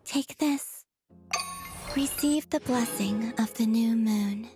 Take this. Receive the blessing of the new moon.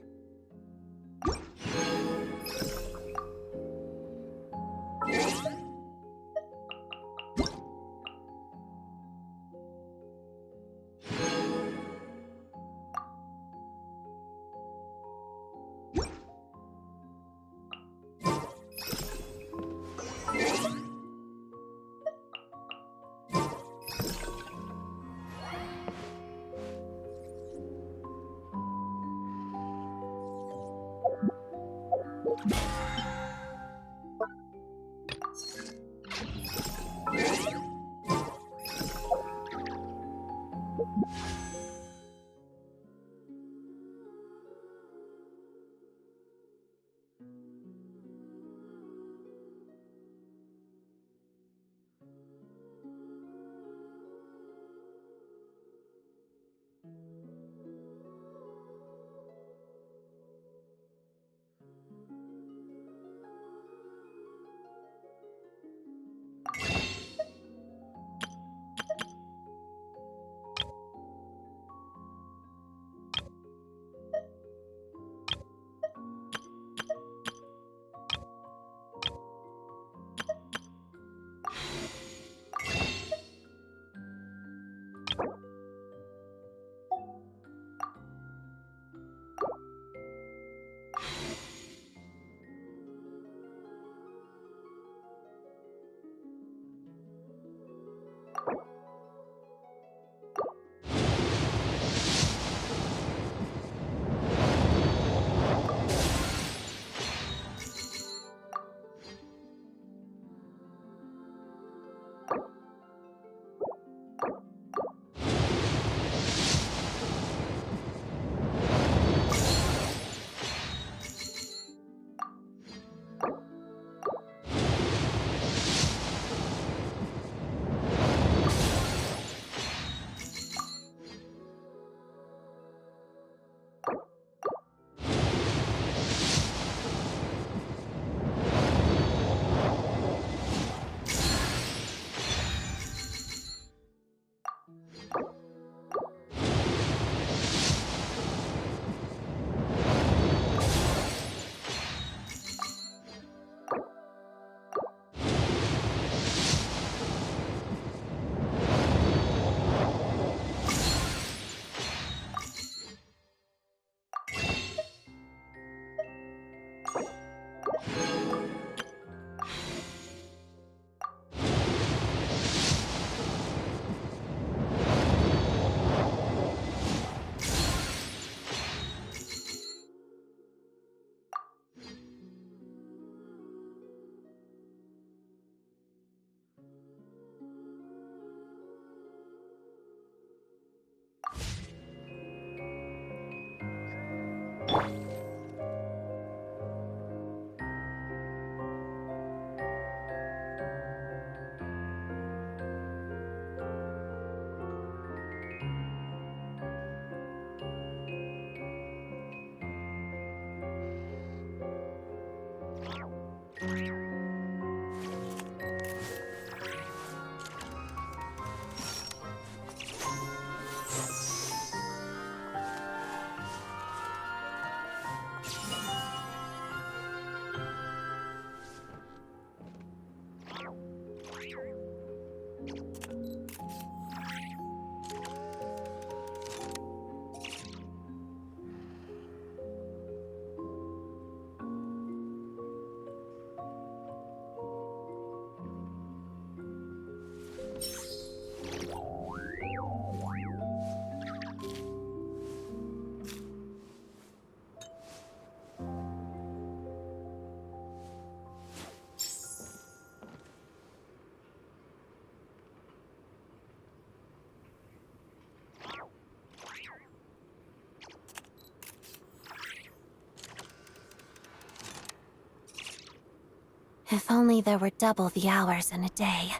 If only there were double the hours in a day.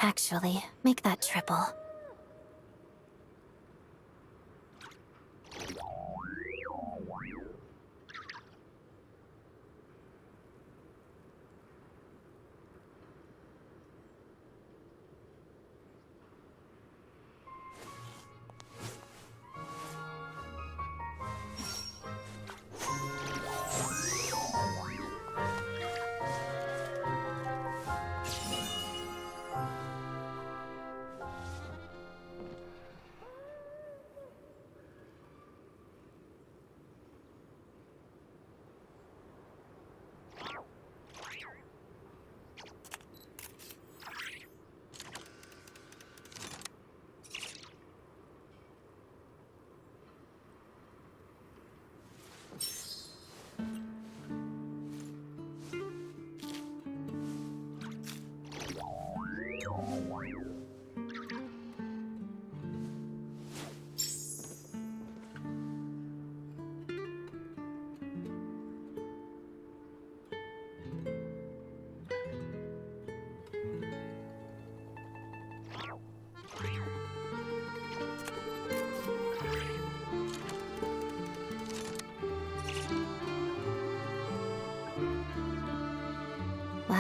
Actually, make that triple.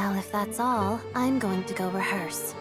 Well, if that's all, I'm going to go rehearse.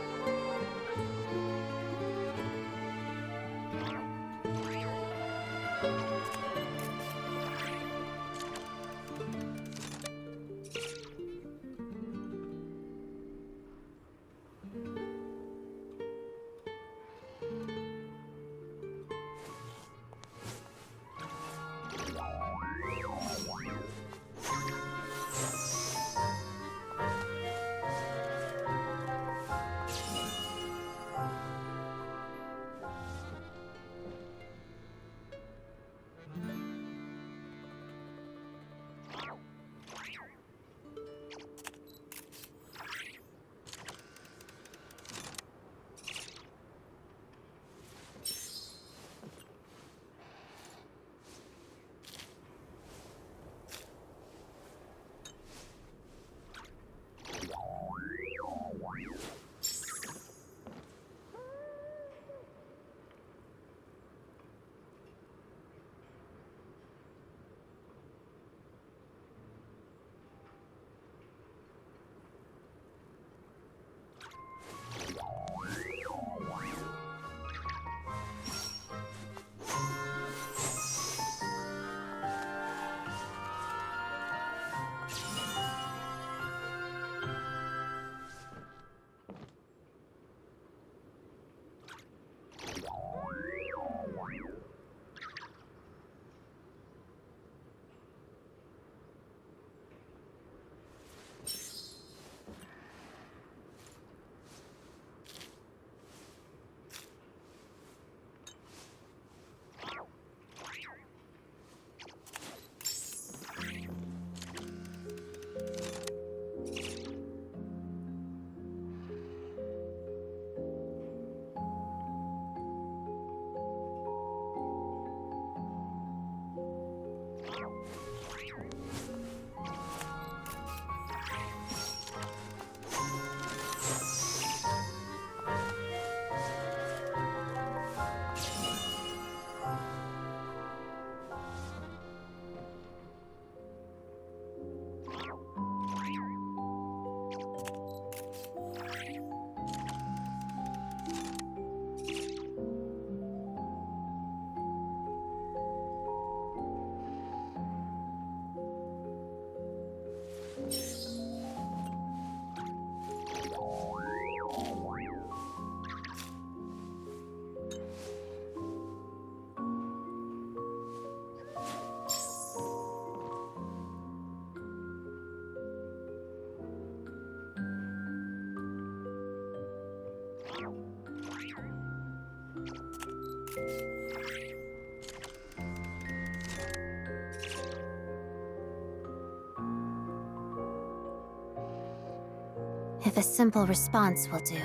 If a simple response will do,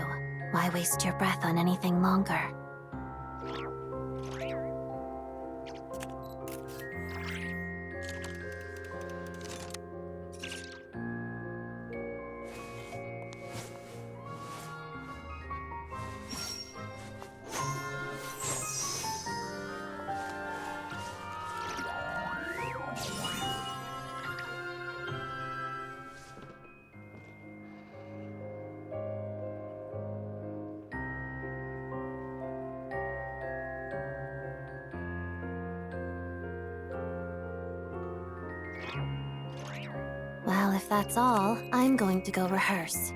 why waste your breath on anything longer? Well, if that's all, I'm going to go rehearse.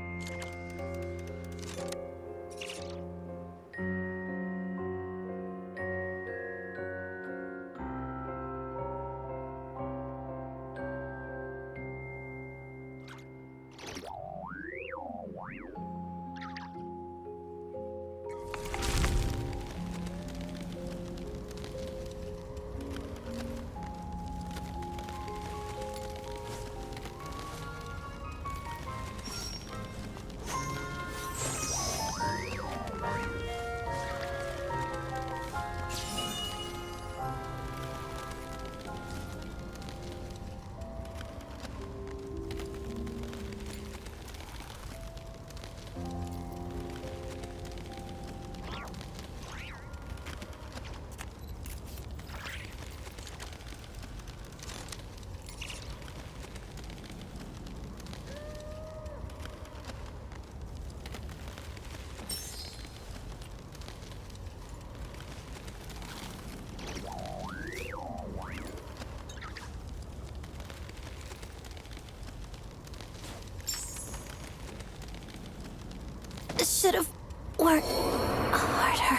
Work harder.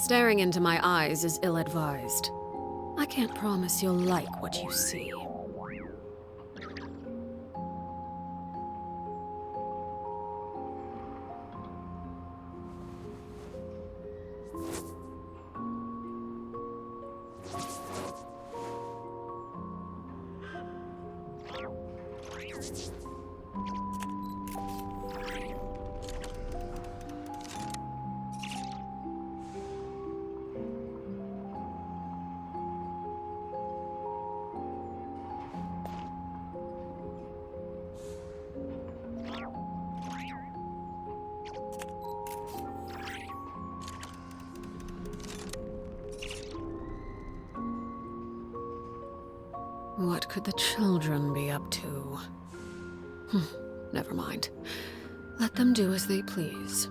Staring into my eyes is ill-advised. I can't promise you'll like what you see. What could the children be up to? Never mind. Let them do as they please.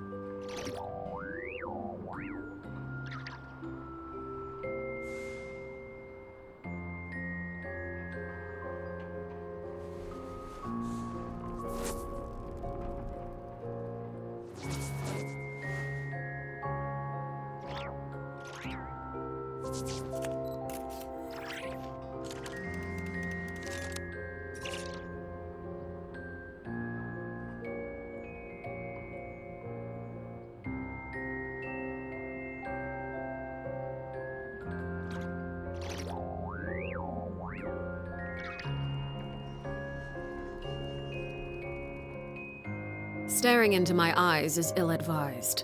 Staring into my eyes is ill-advised.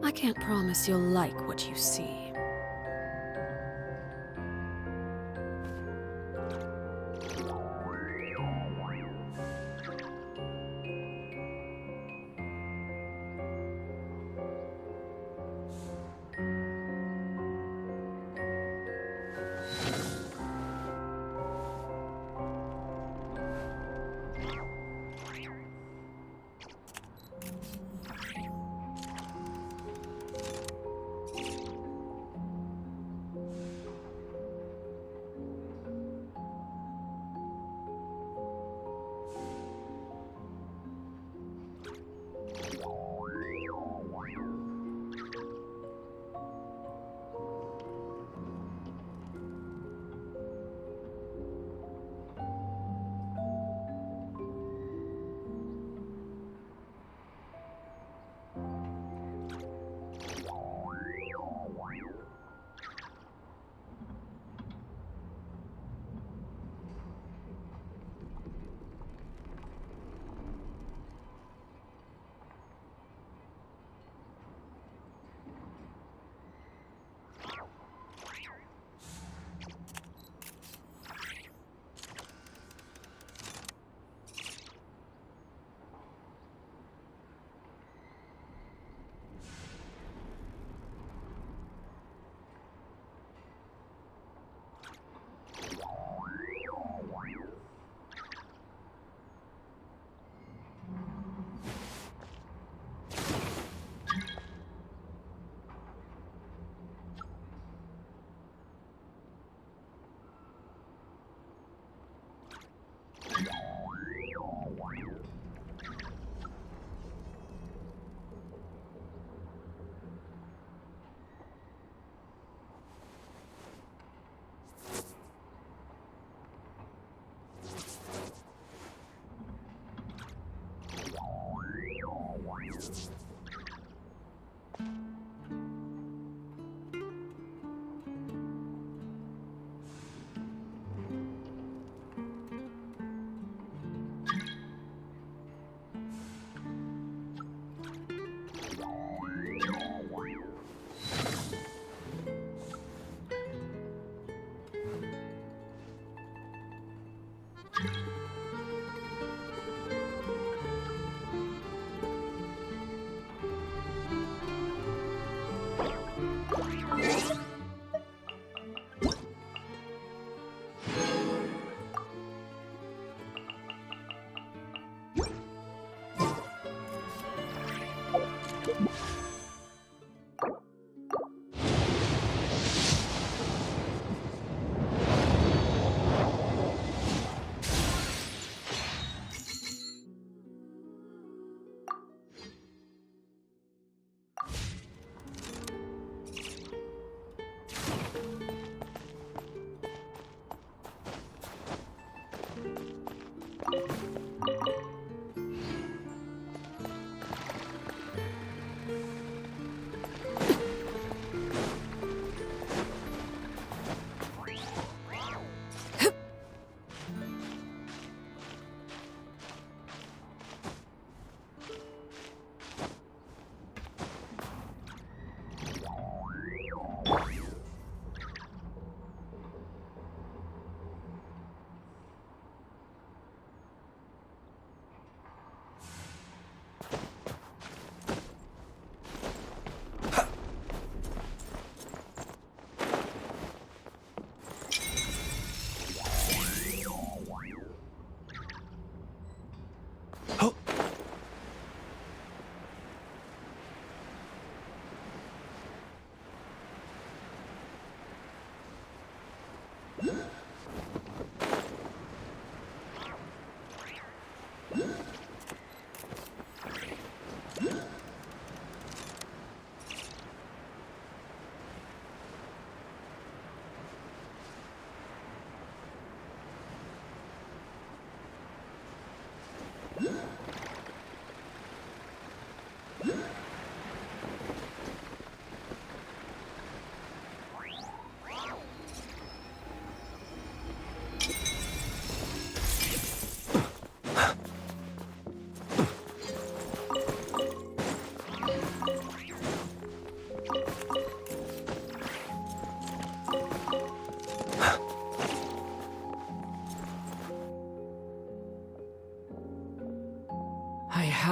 I can't promise you'll like what you see.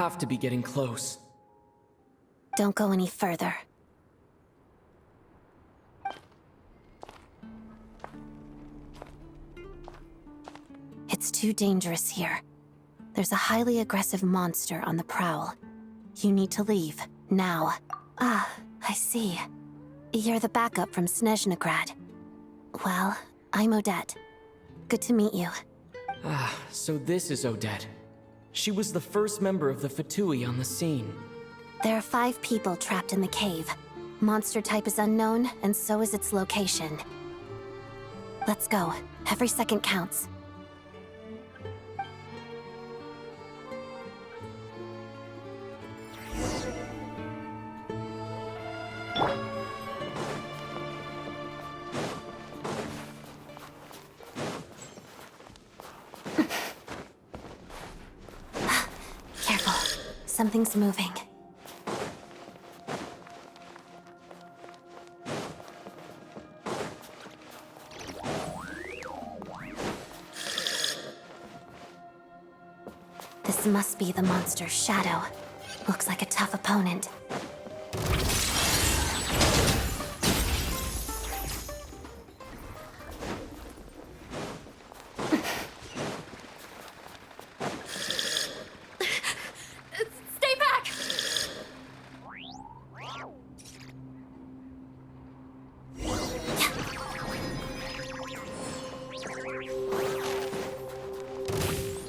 have to be getting close. Don't go any further. It's too dangerous here. There's a highly aggressive monster on the prowl. You need to leave, now. Ah, I see. You're the backup from Snezhnograd. Well, I'm Odette. Good to meet you. Ah, so this is Odette. She was the first member of the Fatui on the scene. There are 5 people trapped in the cave. Monster type is unknown, and so is its location. Let's go. Every second counts. Careful. Something's moving. This must be the monster's shadow. Looks like a tough opponent. Stay back!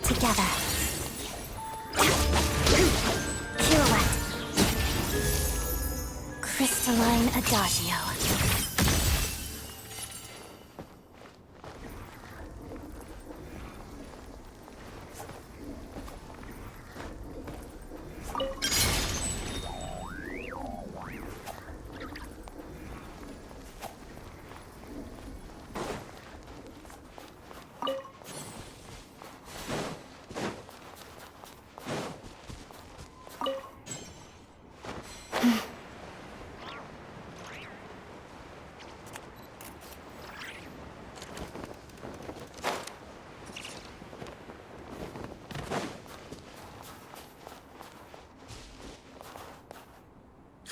Together. Pirouette. Crystalline Adagio.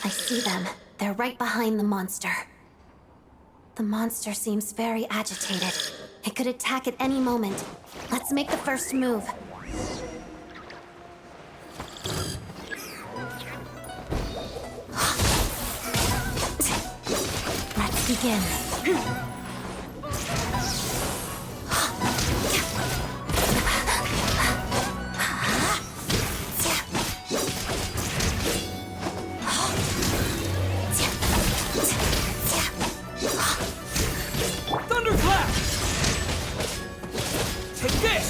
I see them. They're right behind the monster. The monster seems very agitated. It could attack at any moment. Let's make the first move. Let's begin. Thunderclap! Take this!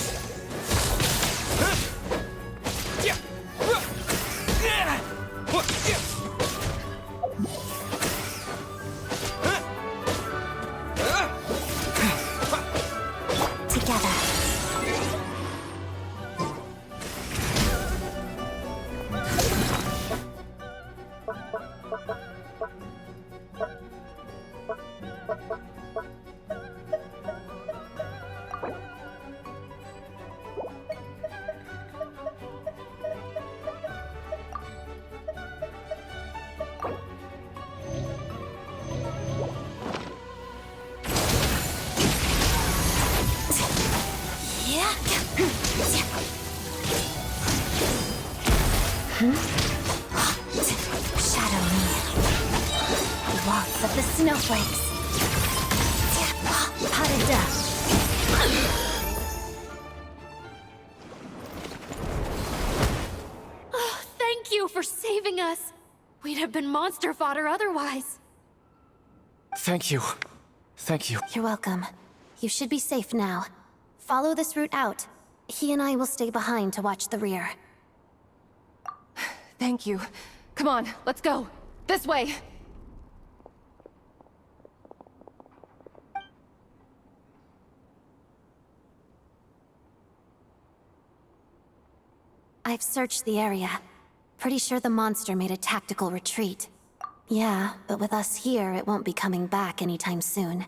Together. Shadow me. Waltz of the snowflakes. Potted dust. Oh, thank you for saving us. We'd have been monster fodder otherwise. Thank you. Thank you. You're welcome. You should be safe now. Follow this route out. He and I will stay behind to watch the rear. Thank you. Come on, let's go. This way! I've searched the area. Pretty sure the monster made a tactical retreat. Yeah, but with us here, it won't be coming back anytime soon.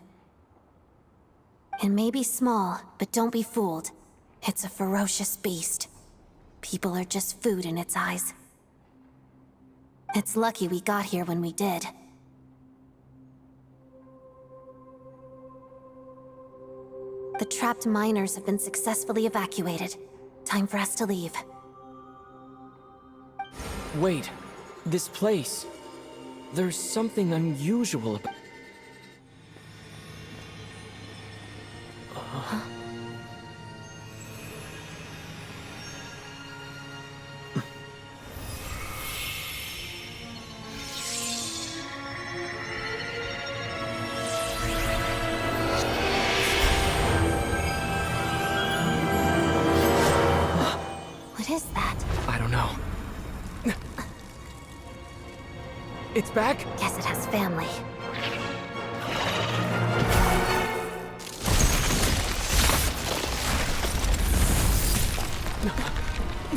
It may be small, but don't be fooled. It's a ferocious beast. People are just food in its eyes. It's lucky we got here when we did. The trapped miners have been successfully evacuated. Time for us to leave. Wait, this place. There's something unusual about... What is that? I don't know. It's back? Guess it has family.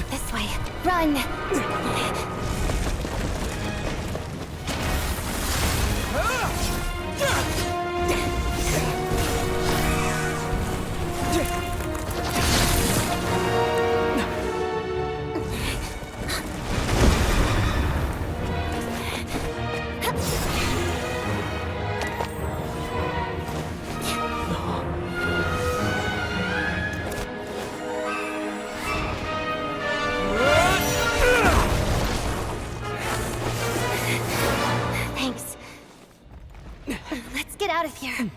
This way. Run! Thanks. Let's get out of here.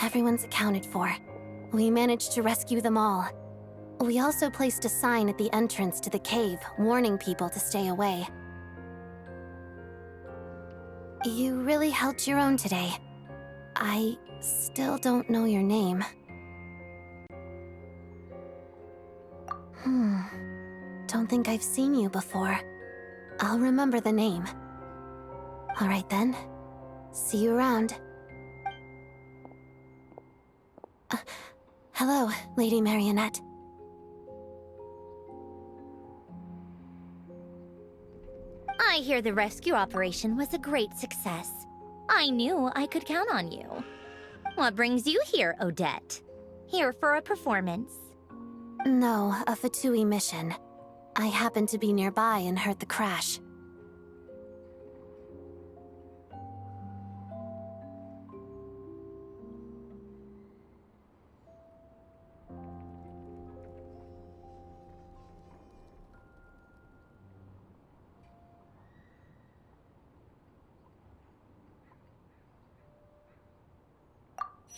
Everyone's accounted for. We managed to rescue them all. We also placed a sign at the entrance to the cave, warning people to stay away. You really held your own today. I still don't know your name. Don't think I've seen you before. I'll remember the name. All right then. See you around. Hello, Lady Marionette. I hear the rescue operation was a great success. I knew I could count on you. What brings you here, Odette? Here for a performance? No, a Fatui mission. I happened to be nearby and heard the crash.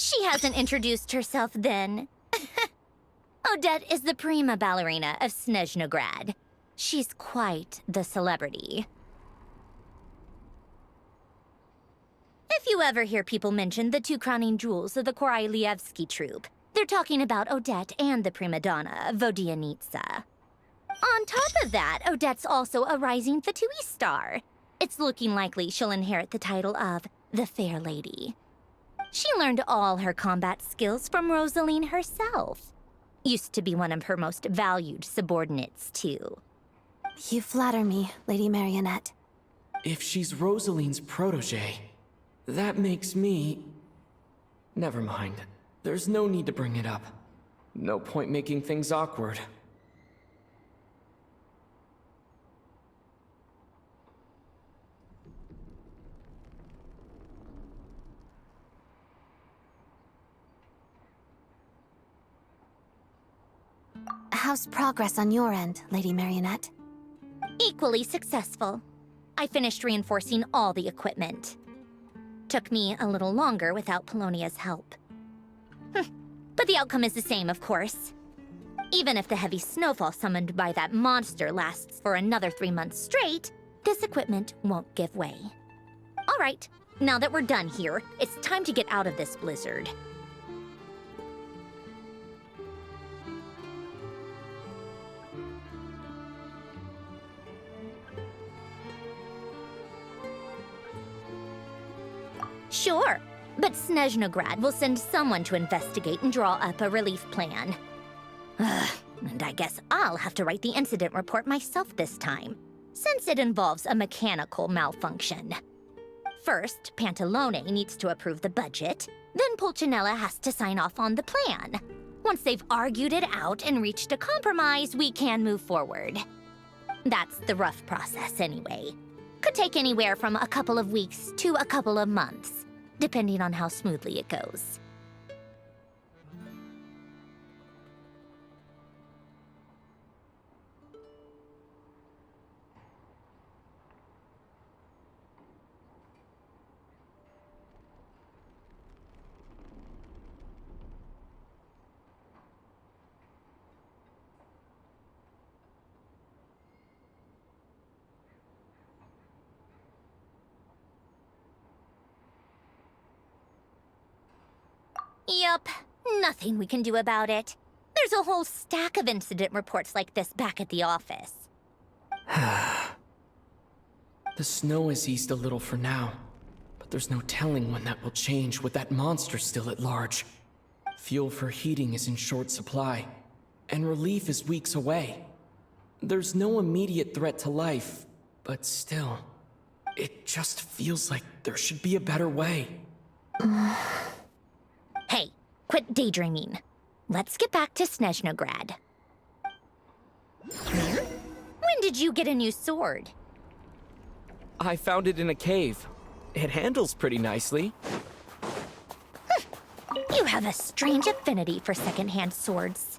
She hasn't introduced herself then. Odette is the prima ballerina of Snezhnograd. She's quite the celebrity. If you ever hear people mention the two crowning jewels of the Korailievsky troupe, they're talking about Odette and the prima donna, Vodianitsa. On top of that, Odette's also a rising Fatui star. It's looking likely she'll inherit the title of the Fair Lady. She learned all her combat skills from Rosaline herself. Used to be one of her most valued subordinates, too. You flatter me, Lady Marionette. If she's Rosaline's protege, that makes me... Never mind. There's no need to bring it up. No point making things awkward. How's progress on your end, Lady Marionette? Equally successful. I finished reinforcing all the equipment. Took me a little longer without Polonia's help. But the outcome is the same, of course. Even if the heavy snowfall summoned by that monster lasts for another 3 months straight, this equipment won't give way. All right, now that we're done here, it's time to get out of this blizzard. Sure, but Snezhnograd will send someone to investigate and draw up a relief plan. And I guess I'll have to write the incident report myself this time, since it involves a mechanical malfunction. First, Pantalone needs to approve the budget, then Pulcinella has to sign off on the plan. Once they've argued it out and reached a compromise, we can move forward. That's the rough process anyway. Could take anywhere from a couple of weeks to a couple of months, depending on how smoothly it goes. Yup, nothing we can do about it. There's a whole stack of incident reports like this back at the office. The snow has eased a little for now, but there's no telling when that will change with that monster still at large. Fuel for heating is in short supply, and relief is weeks away. There's no immediate threat to life, but still, it just feels like there should be a better way. Hey, quit daydreaming. Let's get back to Snezhnograd. When did you get a new sword? I found it in a cave. It handles pretty nicely. You have a strange affinity for secondhand swords.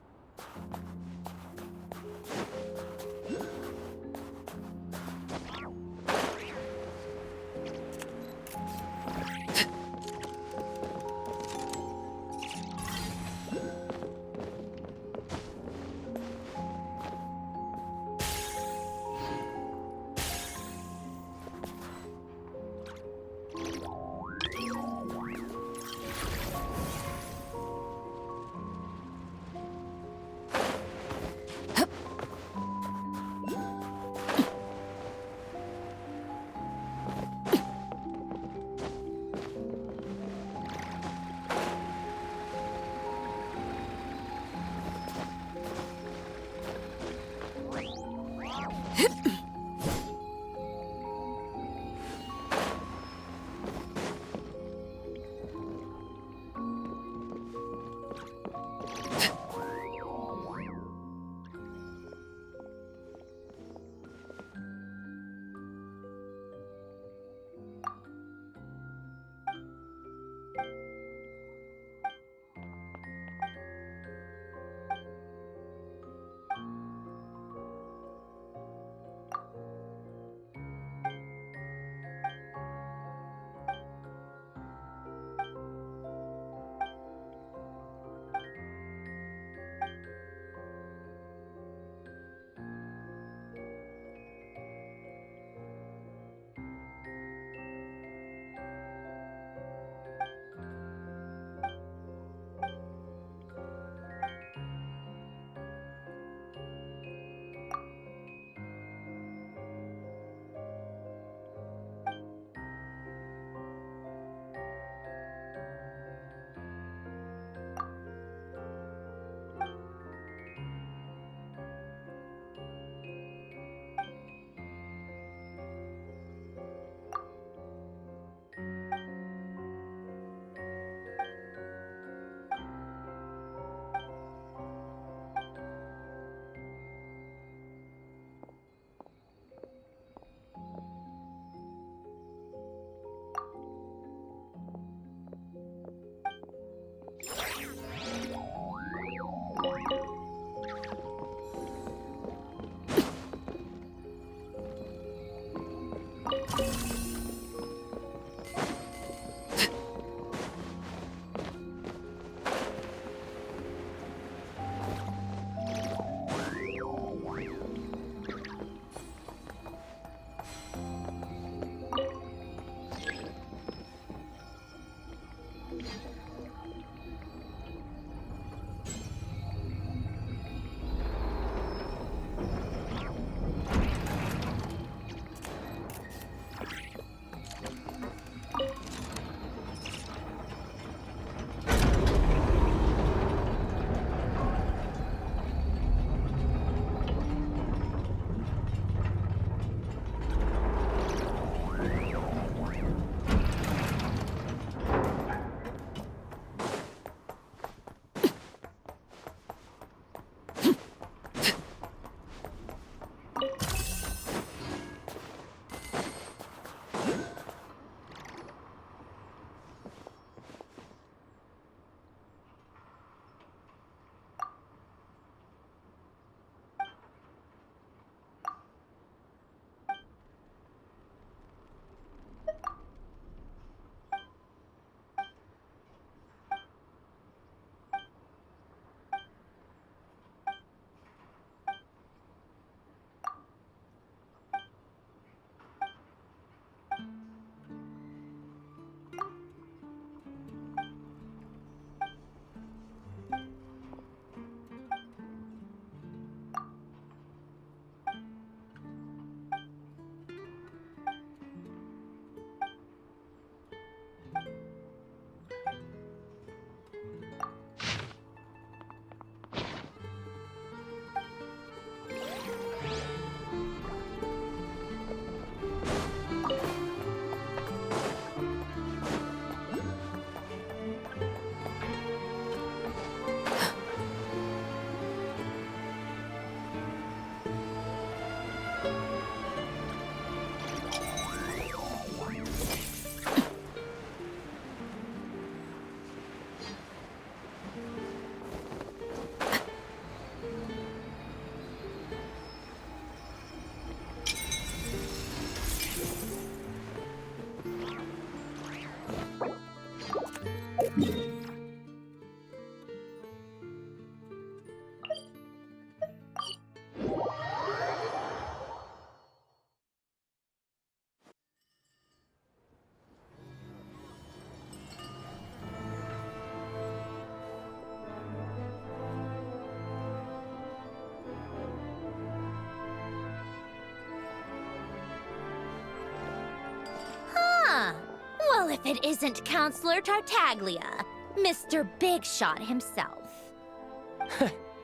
Well, if it isn't Counselor Tartaglia, Mr. Big Shot himself.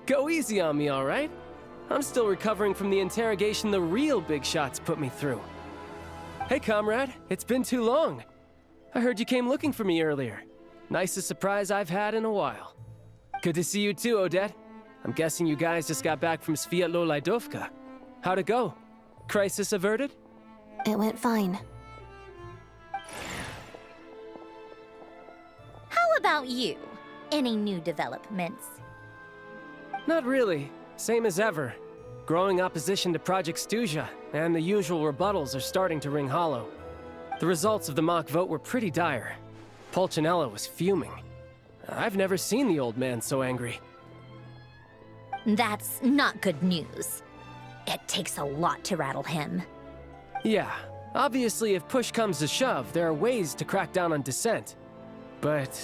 Go easy on me, all right? I'm still recovering from the interrogation the real Big Shots put me through. Hey, comrade, it's been too long. I heard you came looking for me earlier. Nicest surprise I've had in a while. Good to see you too, Odette. I'm guessing you guys just got back from Sviatlo Lajdovka. How'd it go? Crisis averted? It went fine. How about you? Any new developments? Not really. Same as ever. Growing opposition to Project Stuja, and the usual rebuttals are starting to ring hollow. The results of the mock vote were pretty dire. Pulcinella was fuming. I've never seen the old man so angry. That's not good news. It takes a lot to rattle him. Yeah, obviously if push comes to shove, there are ways to crack down on dissent. But...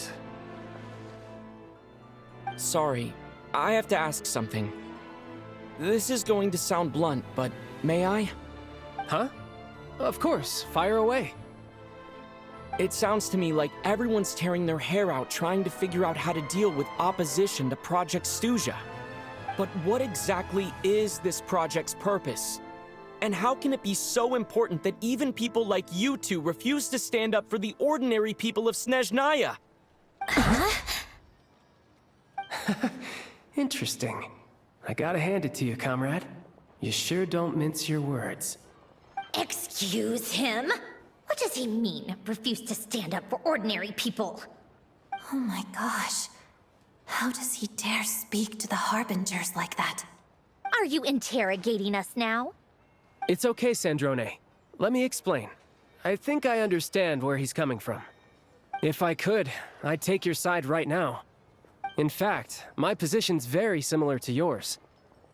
Sorry, I have to ask something. This is going to sound blunt, but may I? Huh? Of course, fire away. It sounds to me like everyone's tearing their hair out trying to figure out how to deal with opposition to Project Stuja. But what exactly is this project's purpose? And how can it be so important that even people like you two refuse to stand up for the ordinary people of Snezhnaya? Interesting. I gotta hand it to you, comrade. You sure don't mince your words. Excuse him? What does he mean, refuse to stand up for ordinary people? Oh my gosh. How does he dare speak to the Harbingers like that? Are you interrogating us now? It's okay, Sandrone. Let me explain. I think I understand where he's coming from. If I could, I'd take your side right now. In fact, my position's very similar to yours.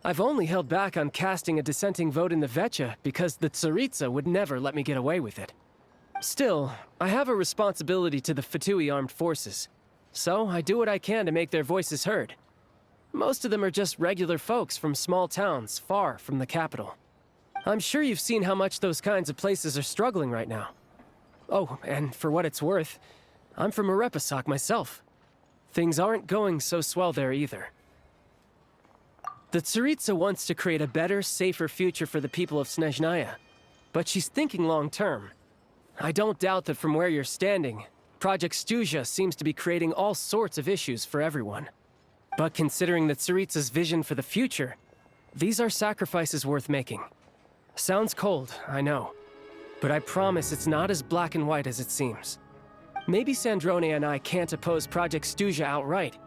I've only held back on casting a dissenting vote in the Vetcha because the Tsaritsa would never let me get away with it. Still, I have a responsibility to the Fatui armed forces, so I do what I can to make their voices heard. Most of them are just regular folks from small towns far from the capital. I'm sure you've seen how much those kinds of places are struggling right now. Oh, and for what it's worth, I'm from Arepasak myself. Things aren't going so swell there either. The Tsaritsa wants to create a better, safer future for the people of Snezhnaya, but she's thinking long-term. I don't doubt that from where you're standing, Project Stuzha seems to be creating all sorts of issues for everyone. But considering the Tsaritsa's vision for the future, these are sacrifices worth making. Sounds cold, I know, but I promise it's not as black and white as it seems. Maybe Sandrone and I can't oppose Project Stuzha outright,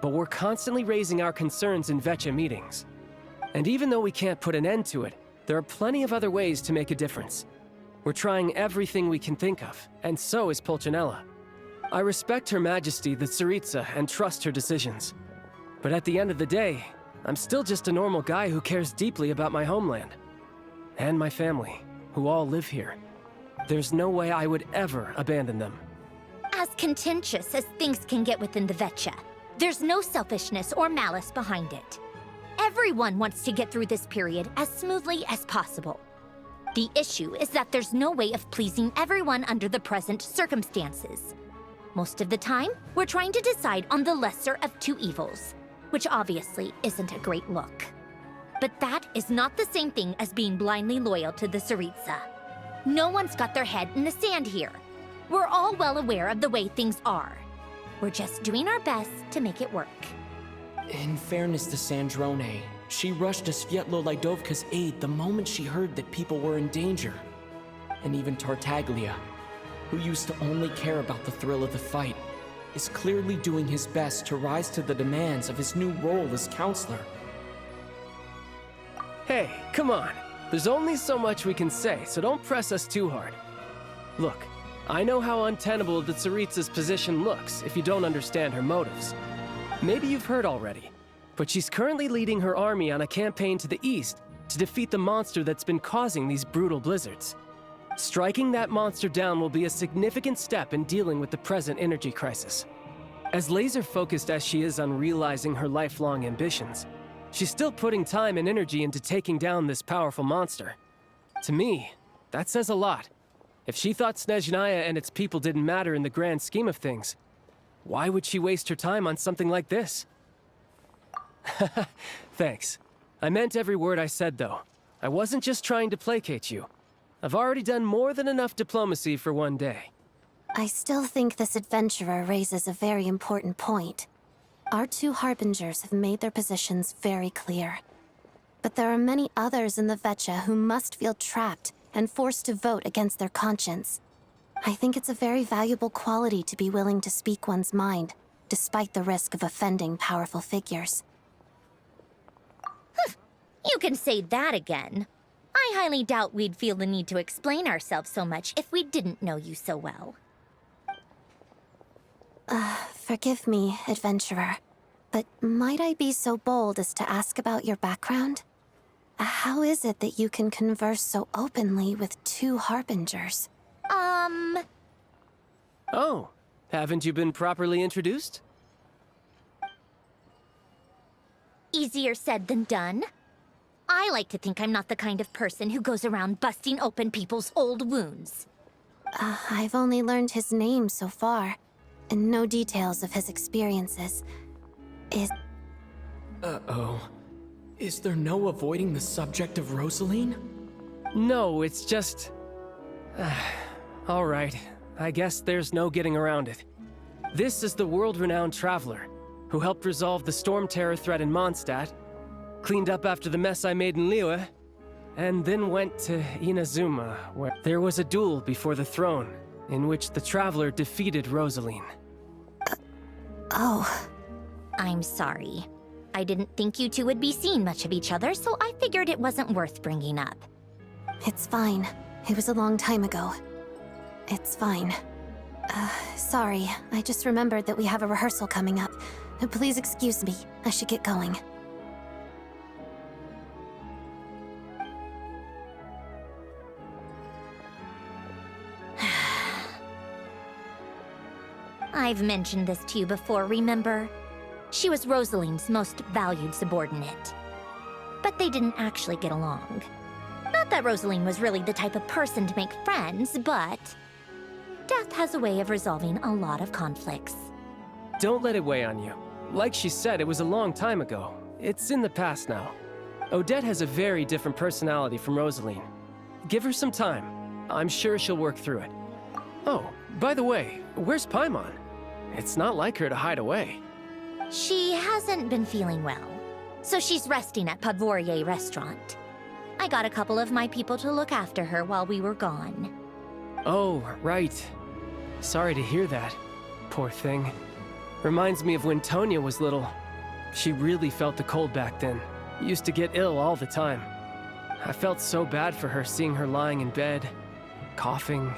but we're constantly raising our concerns in Vetcha meetings. And even though we can't put an end to it, there are plenty of other ways to make a difference. We're trying everything we can think of, and so is Pulcinella. I respect Her Majesty the Tsaritsa and trust her decisions. But at the end of the day, I'm still just a normal guy who cares deeply about my homeland. And my family, who all live here. There's no way I would ever abandon them. As contentious as things can get within the Vetcha, there's no selfishness or malice behind it. Everyone wants to get through this period as smoothly as possible. The issue is that there's no way of pleasing everyone under the present circumstances. Most of the time, we're trying to decide on the lesser of two evils, which obviously isn't a great look. But that is not the same thing as being blindly loyal to the Tsaritsa. No one's got their head in the sand here. We're all well aware of the way things are. We're just doing our best to make it work. In fairness to Sandrone, she rushed to Svietlo Lidovka's aid the moment she heard that people were in danger. And even Tartaglia, who used to only care about the thrill of the fight, is clearly doing his best to rise to the demands of his new role as counselor. Hey, come on. There's only so much we can say, so don't press us too hard. Look, I know how untenable the Tsaritsa's position looks if you don't understand her motives. Maybe you've heard already, but she's currently leading her army on a campaign to the east to defeat the monster that's been causing these brutal blizzards. Striking that monster down will be a significant step in dealing with the present energy crisis. As laser-focused as she is on realizing her lifelong ambitions, she's still putting time and energy into taking down this powerful monster. To me, that says a lot. If she thought Snezhnaya and its people didn't matter in the grand scheme of things, why would she waste her time on something like this? Thanks. I meant every word I said, though. I wasn't just trying to placate you. I've already done more than enough diplomacy for one day. I still think this adventurer raises a very important point. Our two Harbingers have made their positions very clear. But there are many others in the Vetcha who must feel trapped and forced to vote against their conscience. I think it's a very valuable quality to be willing to speak one's mind, despite the risk of offending powerful figures. You can say that again. I highly doubt we'd feel the need to explain ourselves so much if we didn't know you so well. Forgive me, adventurer, but might I be so bold as to ask about your background? How is it that you can converse so openly with two Harbingers? Oh, haven't you been properly introduced? Easier said than done. I like to think I'm not the kind of person who goes around busting open people's old wounds. I've only learned his name so far, and no details of his experiences. Uh-oh. Is there no avoiding the subject of Rosaline? No, it's just... all right. I guess there's no getting around it. This is the world-renowned traveler, who helped resolve the storm terror threat in Mondstadt, cleaned up after the mess I made in Liyue, and then went to Inazuma, where there was a duel before the throne, in which the traveler defeated Rosaline. Oh. I'm sorry. I didn't think you two would be seeing much of each other, so I figured it wasn't worth bringing up. It's fine. It was a long time ago. It's fine. Sorry. I just remembered that we have a rehearsal coming up. Please excuse me. I should get going. I've mentioned this to you before, remember? She was Rosaline's most valued subordinate. But they didn't actually get along. Not that Rosaline was really the type of person to make friends, but death has a way of resolving a lot of conflicts. Don't let it weigh on you. Like she said, it was a long time ago. It's in the past now. Odette has a very different personality from Rosaline. Give her some time. I'm sure she'll work through it. Oh, by the way, where's Paimon? It's not like her to hide away. She hasn't been feeling well, so she's resting at Podvorier Restaurant. I got a couple of my people to look after her while we were gone. Oh, right. Sorry to hear that. Poor thing. Reminds me of when Tonya was little. She really felt the cold back then. Used to get ill all the time. I felt so bad for her seeing her lying in bed, coughing.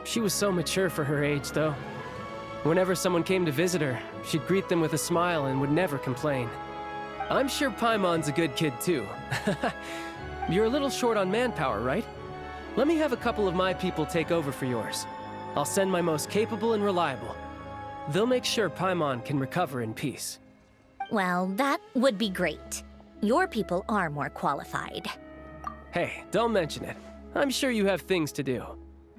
She was so mature for her age, though. Whenever someone came to visit her, she'd greet them with a smile and would never complain. I'm sure Paimon's a good kid, too. You're a little short on manpower, right? Let me have a couple of my people take over for yours. I'll send my most capable and reliable. They'll make sure Paimon can recover in peace. Well, that would be great. Your people are more qualified. Hey, don't mention it. I'm sure you have things to do.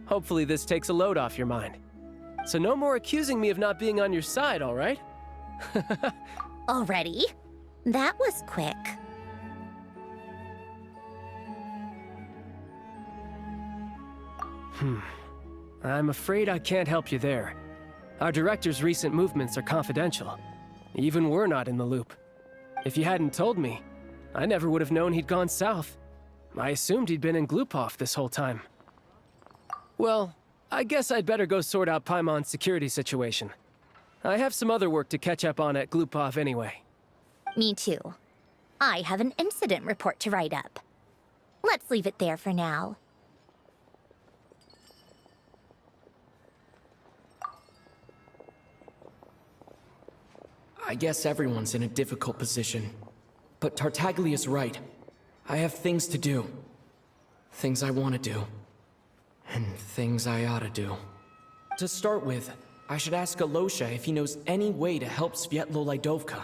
Hopefully this takes a load off your mind. So no more accusing me of not being on your side, all right? Already? That was quick. I'm afraid I can't help you there. Our director's recent movements are confidential. Even we're not in the loop. If you hadn't told me, I never would have known he'd gone south. I assumed he'd been in Glupov this whole time. Well, I guess I'd better go sort out Paimon's security situation. I have some other work to catch up on at Glupov anyway. Me too. I have an incident report to write up. Let's leave it there for now. I guess everyone's in a difficult position. But Tartaglia's right. I have things to do. Things I want to do. And things I ought to do. To start with, I should ask Alosha if he knows any way to help Svietlo Lydovka.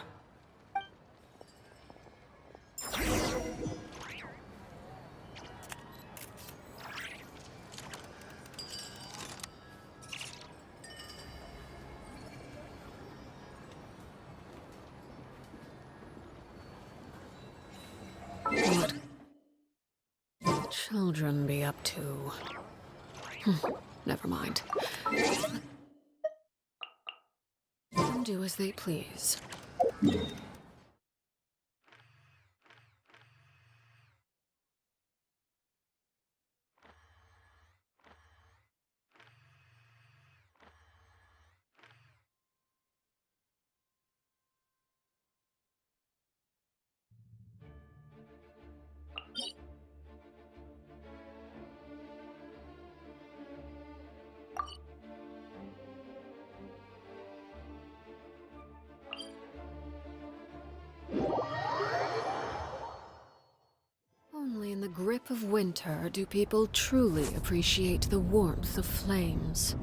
What children be up to? Never mind. Let them do as they please. Only in the grip of winter do people truly appreciate the warmth of flames.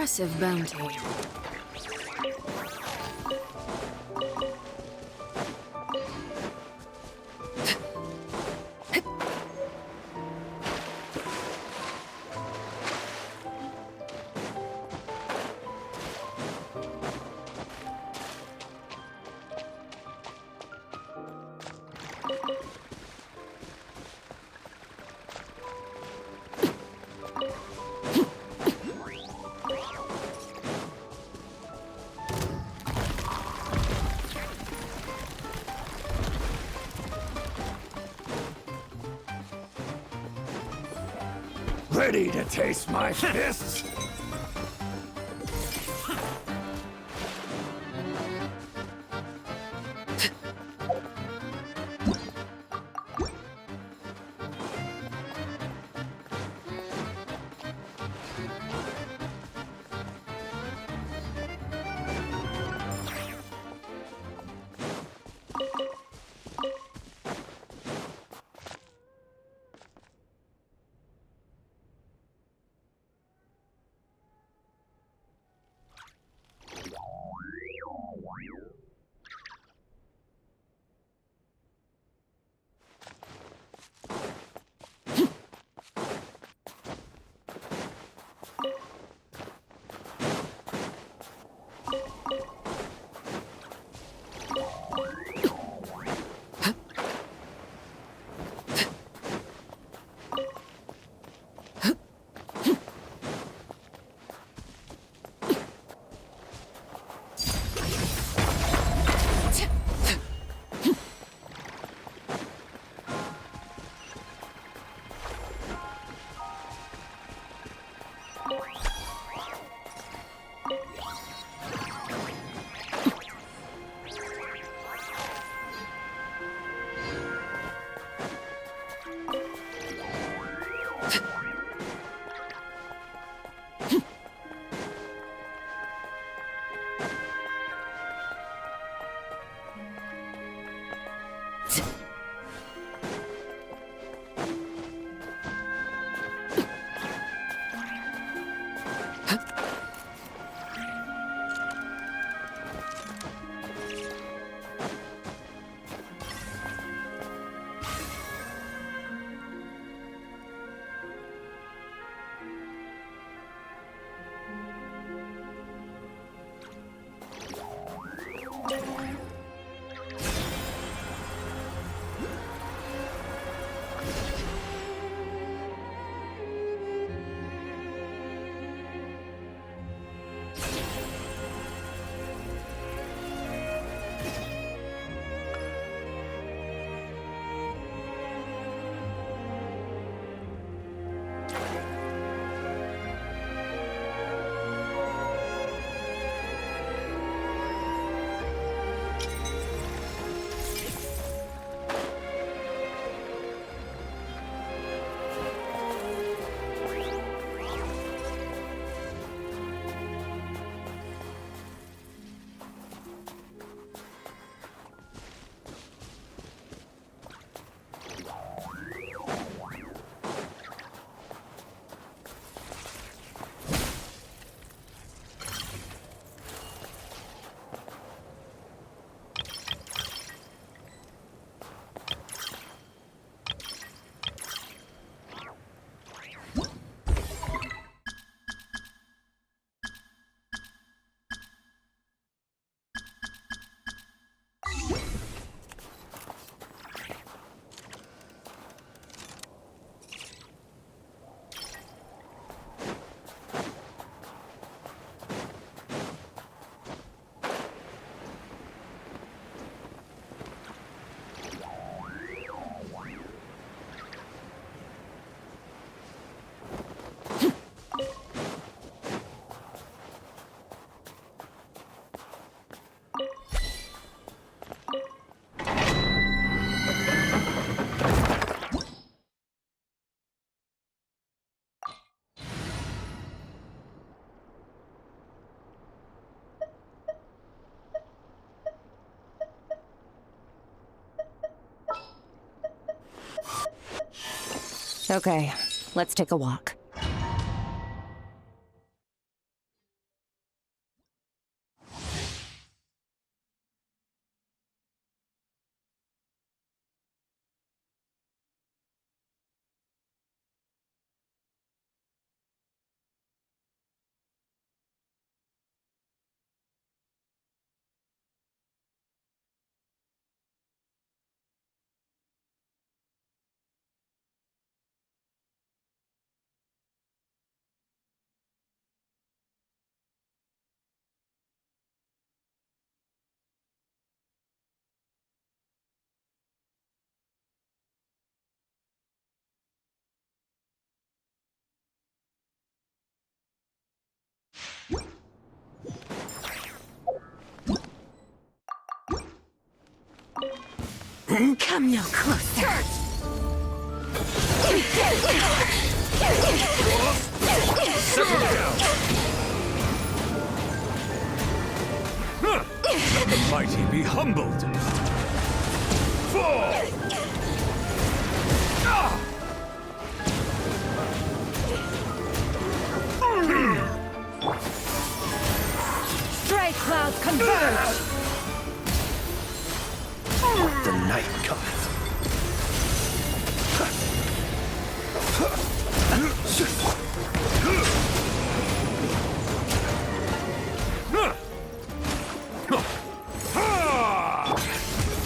impressive bounty. Ready to taste my fists? Okay, let's take a walk. Come no closer. Settle down! Let the mighty be humbled! Fall! Stray clouds converge! The night cometh.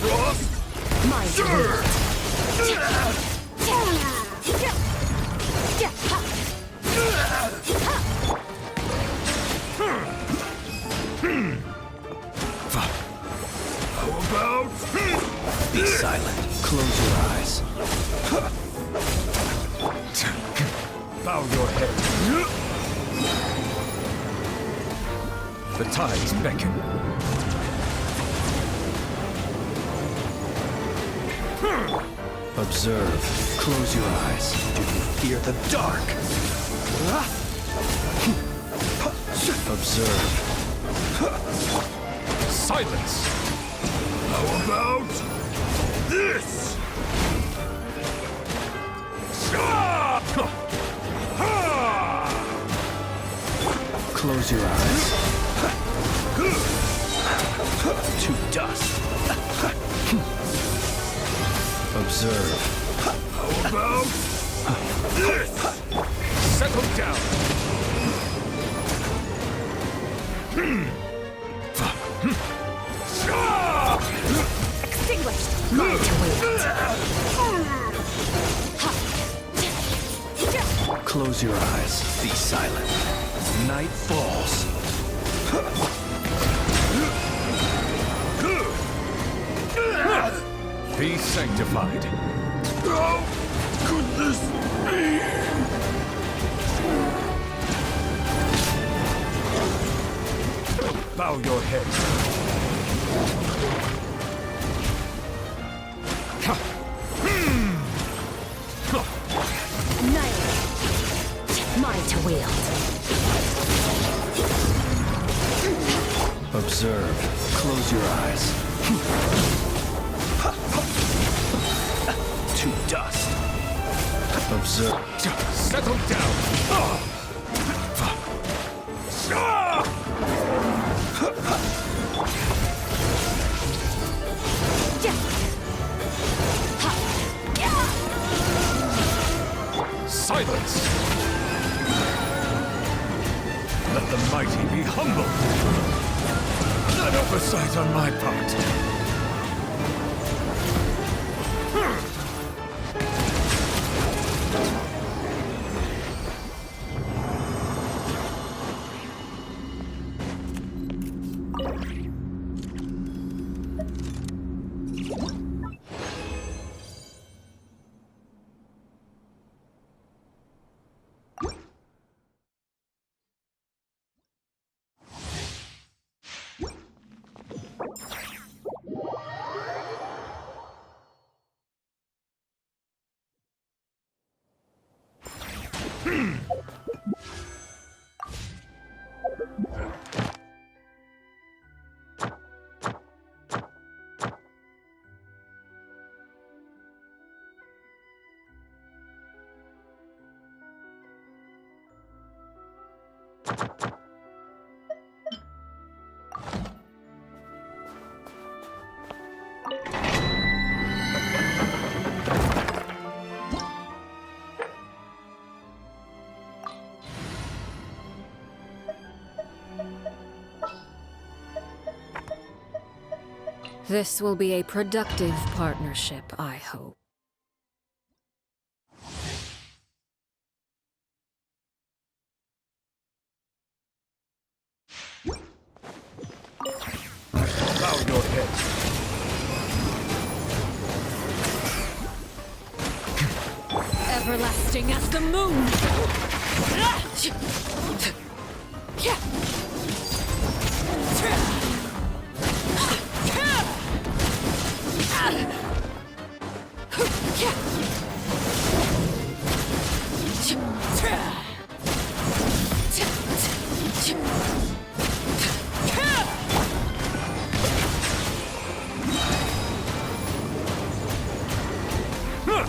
Frost! My How about... Be silent. Close your eyes. Bow your head. The tides beckon. Observe. Close your eyes. Do you fear the dark? Observe. Silence! How about this? Close your eyes. To dust. Observe. How about this? Settle down. extinguished! Close your eyes. Be silent. Night falls. Be sanctified. How could this be? Bow your head. Annihilate! Mine to wield. Observe. Close your eyes. To dust. Observe. Settle down. Silence! Let the mighty be humbled. An oversight on my part. This will be a productive partnership, I hope. Bow your head. Everlasting as the moon!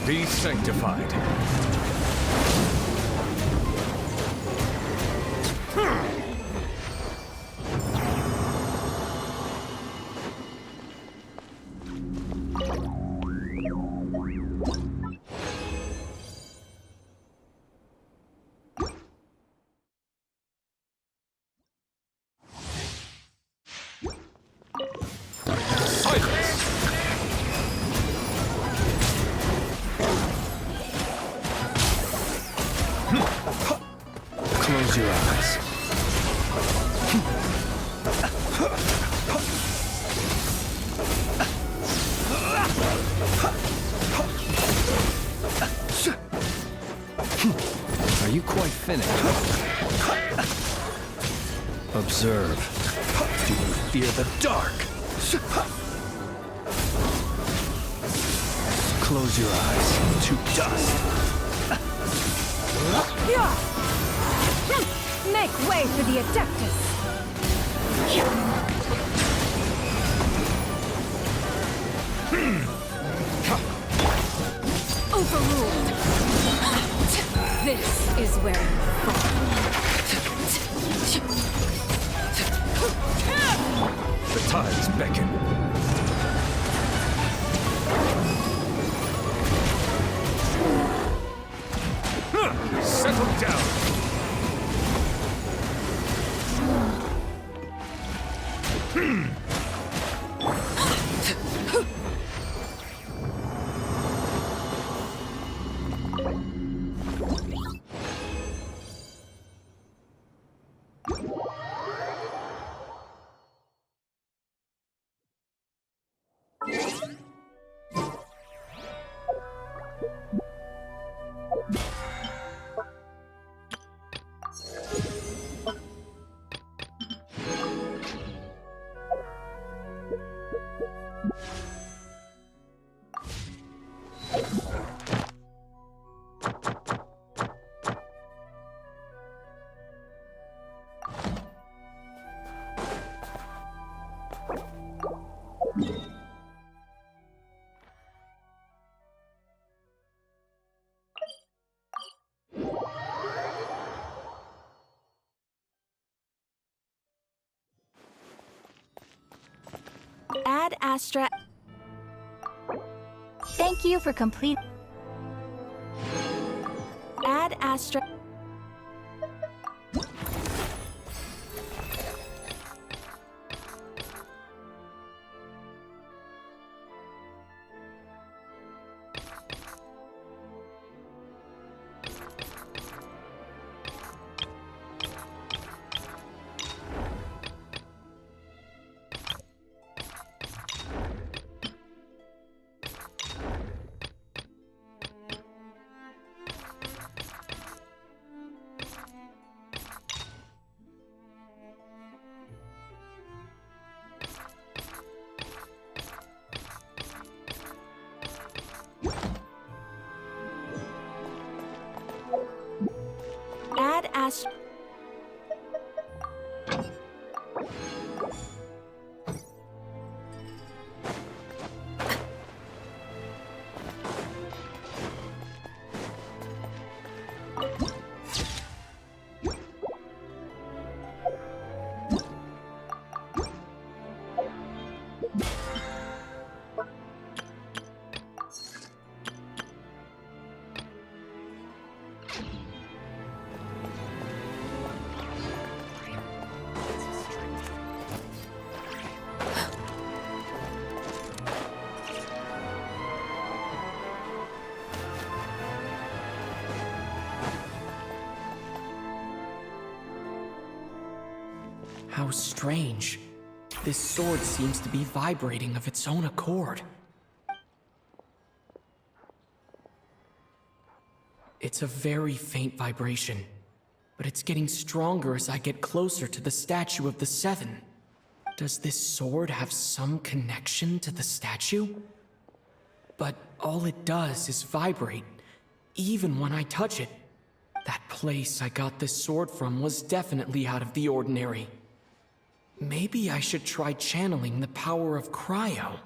Be sanctified. Close your eyes. Are you quite finished? Observe. Do you fear the dark? Close your eyes to dust. Make way for the Adeptus! Overruled! This is where you fall. The tides beckon. Settle down. Ad Astra. Thank you for complete. Ad Astra. Ad Astra. How strange. This sword seems to be vibrating of its own accord. It's a very faint vibration, but it's getting stronger as I get closer to the statue of the Seven. Does this sword have some connection to the statue? but all it does is vibrate, even when I touch it. That place I got this sword from was definitely out of the ordinary. Maybe I should try channeling the power of cryo.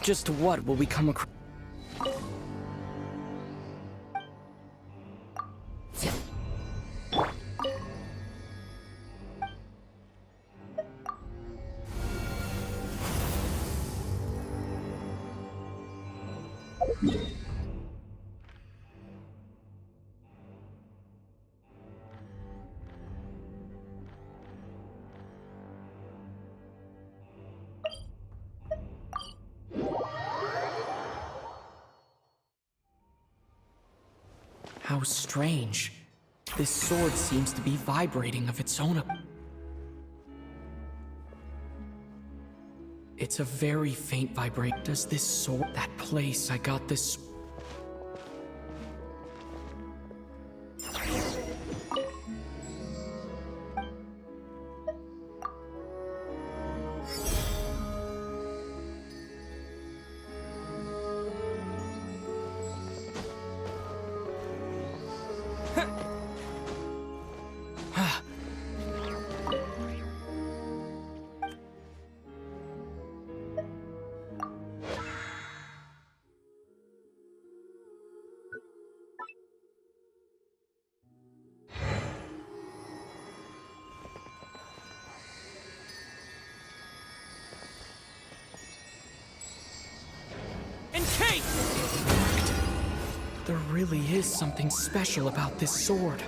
Just what will we come across? How strange. This sword seems to be vibrating of its own. It's a very faint vibrate. Does this sword... That place I got this... There really is something special about this sword.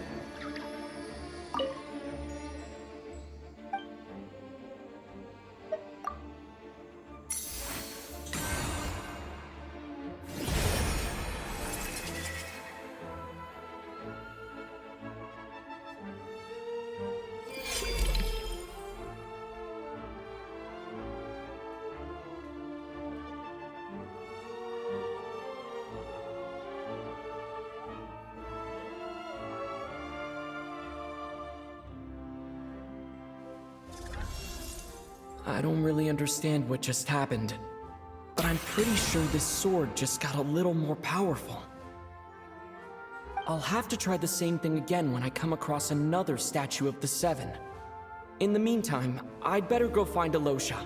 I don't really understand what just happened, but I'm pretty sure this sword just got a little more powerful. I'll have to try the same thing again when I come across another statue of the Seven. In the meantime, I'd better go find Alosha.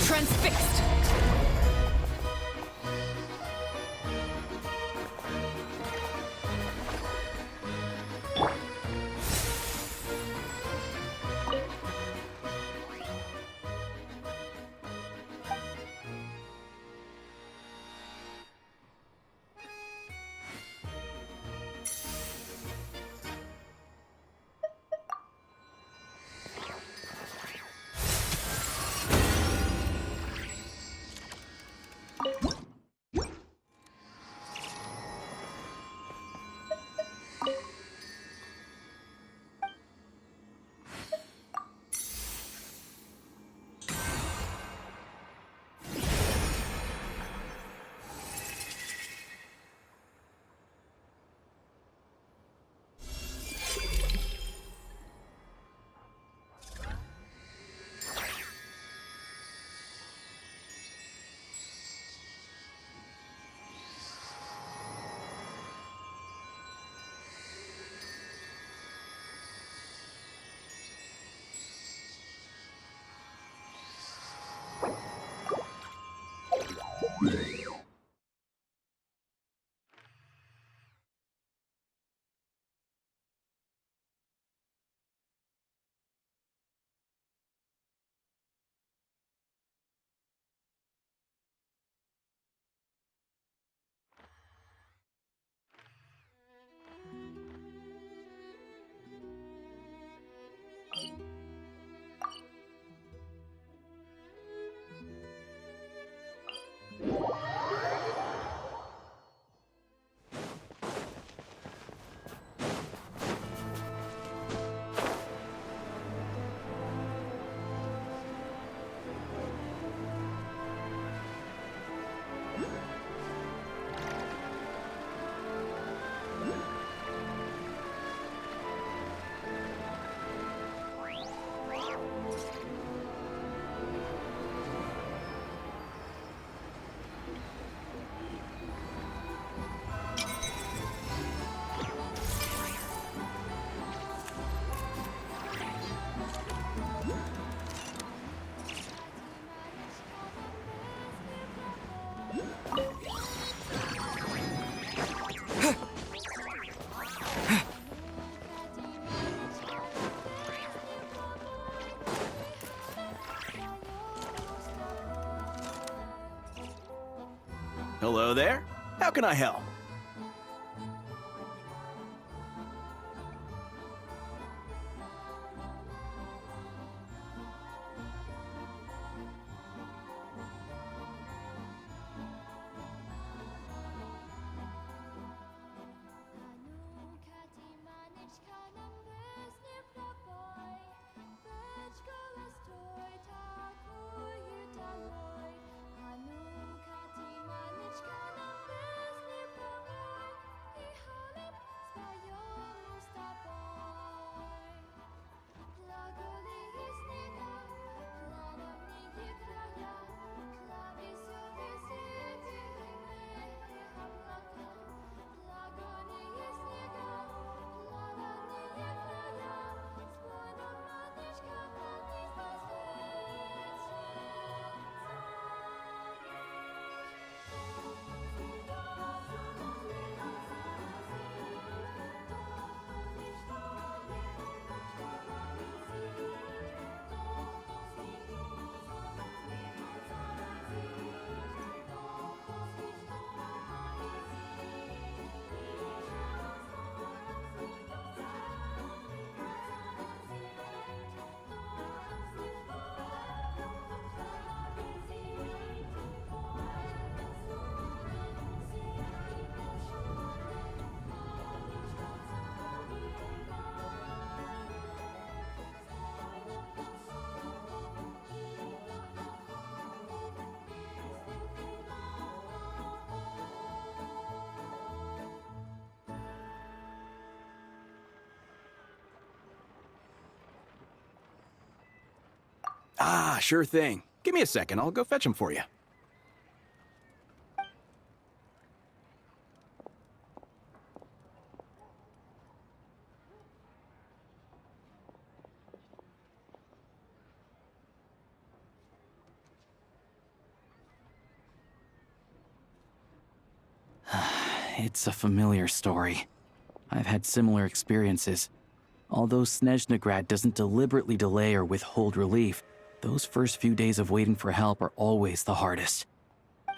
Transfixed! Hello there. How can I help? Ah, sure thing. Give me a second, I'll go fetch him for you. It's a familiar story. I've had similar experiences. Although Snezhnegrad doesn't deliberately delay or withhold relief, those first few days of waiting for help are always the hardest.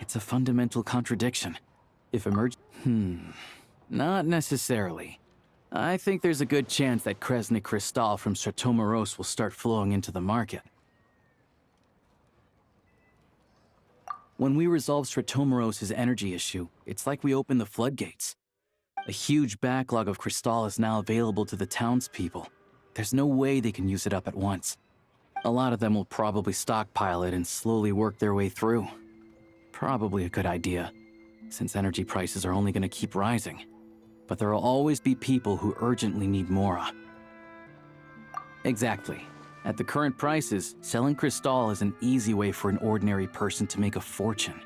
It's a fundamental contradiction. If not necessarily. I think there's a good chance that Kresny Crystal from Stratomoros will start flowing into the market. When we resolve Stratomoros' energy issue, it's like we open the floodgates. A huge backlog of Crystal is now available to the townspeople. There's no way they can use it up at once. A lot of them will probably stockpile it and slowly work their way through. Probably a good idea, since energy prices are only going to keep rising. But there will always be people who urgently need Mora. Exactly. At the current prices, selling Crystal is an easy way for an ordinary person to make a fortune.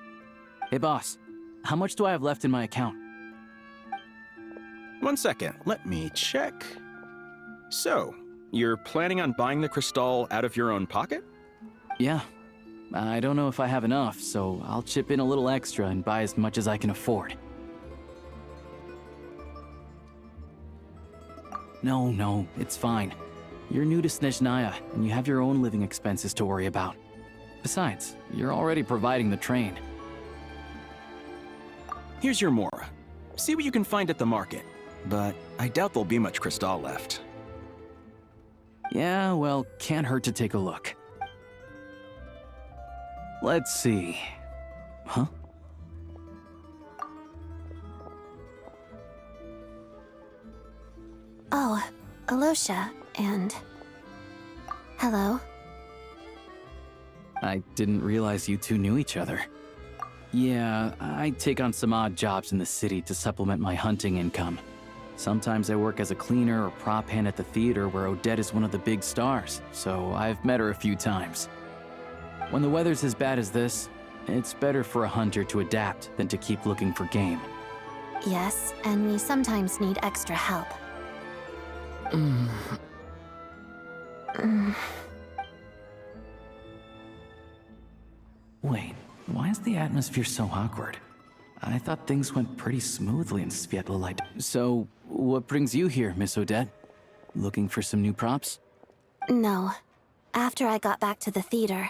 Hey boss, how much do I have left in my account? 1 second, let me check. So, you're planning on buying the Crystal out of your own pocket? Yeah. I don't know if I have enough, so I'll chip in a little extra and buy as much as I can afford. No, it's fine. You're new to Snezhnaya, and you have your own living expenses to worry about. Besides, you're already providing the train. Here's your Mora. See what you can find at the market. But I doubt there'll be much Crystal left. Yeah, well, can't hurt to take a look. Let's see. Huh? Oh, Alosha, and... Hello. I didn't realize you two knew each other. Yeah, I take on some odd jobs in the city to supplement my hunting income. Sometimes I work as a cleaner or prop hand at the theater where Odette is one of the big stars, so I've met her a few times. When the weather's as bad as this, it's better for a hunter to adapt than to keep looking for game. Yes, and we sometimes need extra help. Wait, why is the atmosphere so awkward? I thought things went pretty smoothly in Svietlolite. So, what brings you here, Miss Odette? Looking for some new props? No. After I got back to the theater,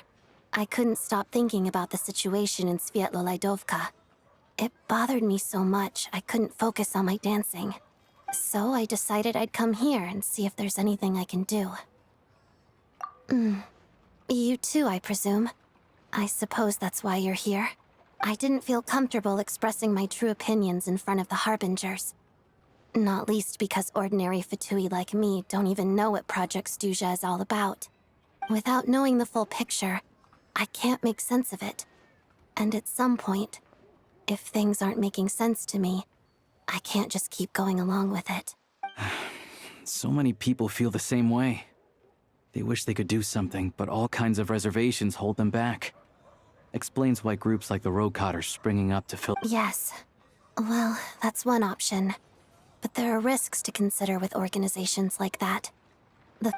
I couldn't stop thinking about the situation in Svietlolaidovka. It bothered me so much I couldn't focus on my dancing. So I decided I'd come here and see if there's anything I can do. You too, I presume. I suppose that's why you're here. I didn't feel comfortable expressing my true opinions in front of the Harbingers. Not least because ordinary Fatui like me don't even know what Project Stuja is all about. Without knowing the full picture, I can't make sense of it. And at some point, if things aren't making sense to me, I can't just keep going along with it. So many people feel the same way. They wish they could do something, but all kinds of reservations hold them back. Explains why groups like the Roadcott are springing up to fill— Yes. Well, that's one option. But there are risks to consider with organizations like that.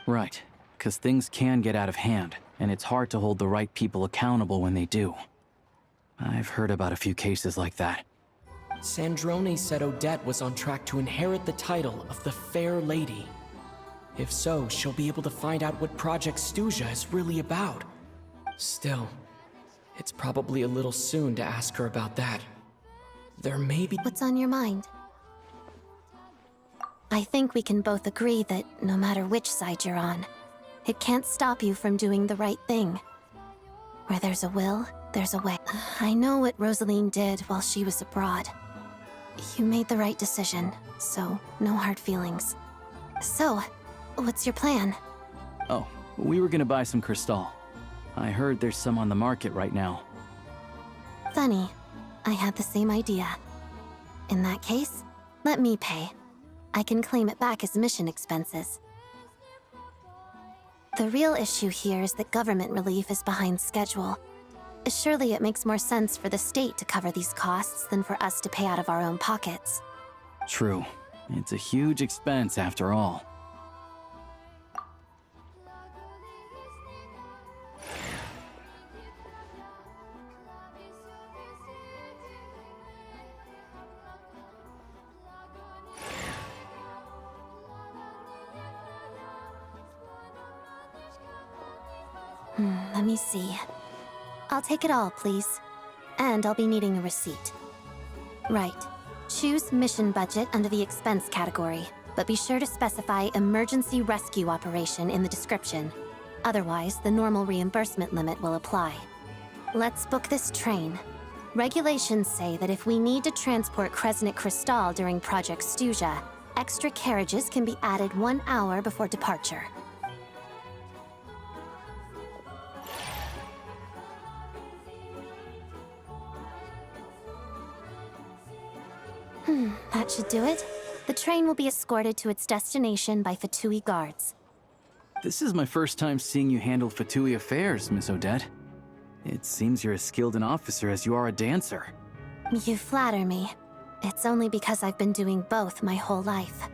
Right, because things can get out of hand, and it's hard to hold the right people accountable when they do. I've heard about a few cases like that. Sandrone said Odette was on track to inherit the title of the Fair Lady. If so, she'll be able to find out what Project Stuja is really about. Still, it's probably a little soon to ask her about that. There may be— What's on your mind? I think we can both agree that no matter which side you're on, it can't stop you from doing the right thing. Where there's a will, there's a way. I know what Rosaline did while she was abroad. You made the right decision, so no hard feelings. So, what's your plan? Oh, we were gonna buy some Crystal. I heard there's some on the market right now. Funny. I had the same idea. In that case, let me pay. I can claim it back as mission expenses. The real issue here is that government relief is behind schedule. Surely it makes more sense for the state to cover these costs than for us to pay out of our own pockets. True. It's a huge expense after all. Let me see. I'll take it all, please. And I'll be needing a receipt. Right. Choose mission budget under the expense category, but be sure to specify emergency rescue operation in the description. Otherwise, the normal reimbursement limit will apply. Let's book this train. Regulations say that if we need to transport Kresnik Crystal during Project Stuja, extra carriages can be added 1 hour before departure. That should do it. The train will be escorted to its destination by Fatui guards. This is my first time seeing you handle Fatui affairs, Miss Odette. It seems you're as skilled an officer as you are a dancer. You flatter me. It's only because I've been doing both my whole life.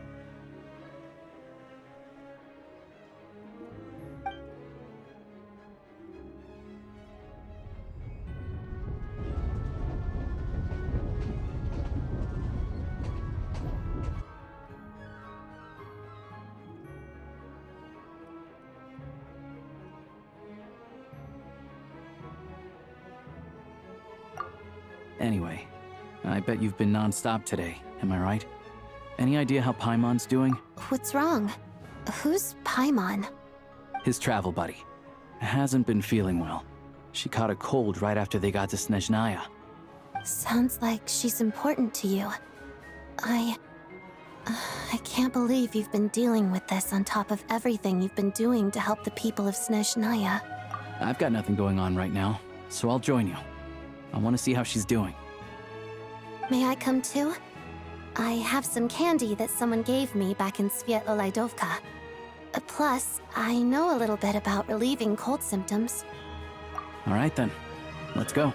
Anyway, I bet you've been non-stop today, am I right? Any idea how Paimon's doing? What's wrong? Who's Paimon? His travel buddy. Hasn't been feeling well. She caught a cold right after they got to Snezhnaya. Sounds like she's important to you. I can't believe you've been dealing with this on top of everything you've been doing to help the people of Snezhnaya. I've got nothing going on right now, so I'll join you. I want to see how she's doing. May I come too? I have some candy that someone gave me back in Svietlo-Laidovka. Plus, I know a little bit about relieving cold symptoms. All right then, let's go.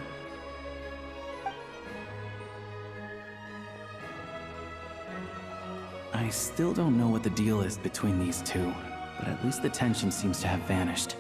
I still don't know what the deal is between these two, but at least the tension seems to have vanished.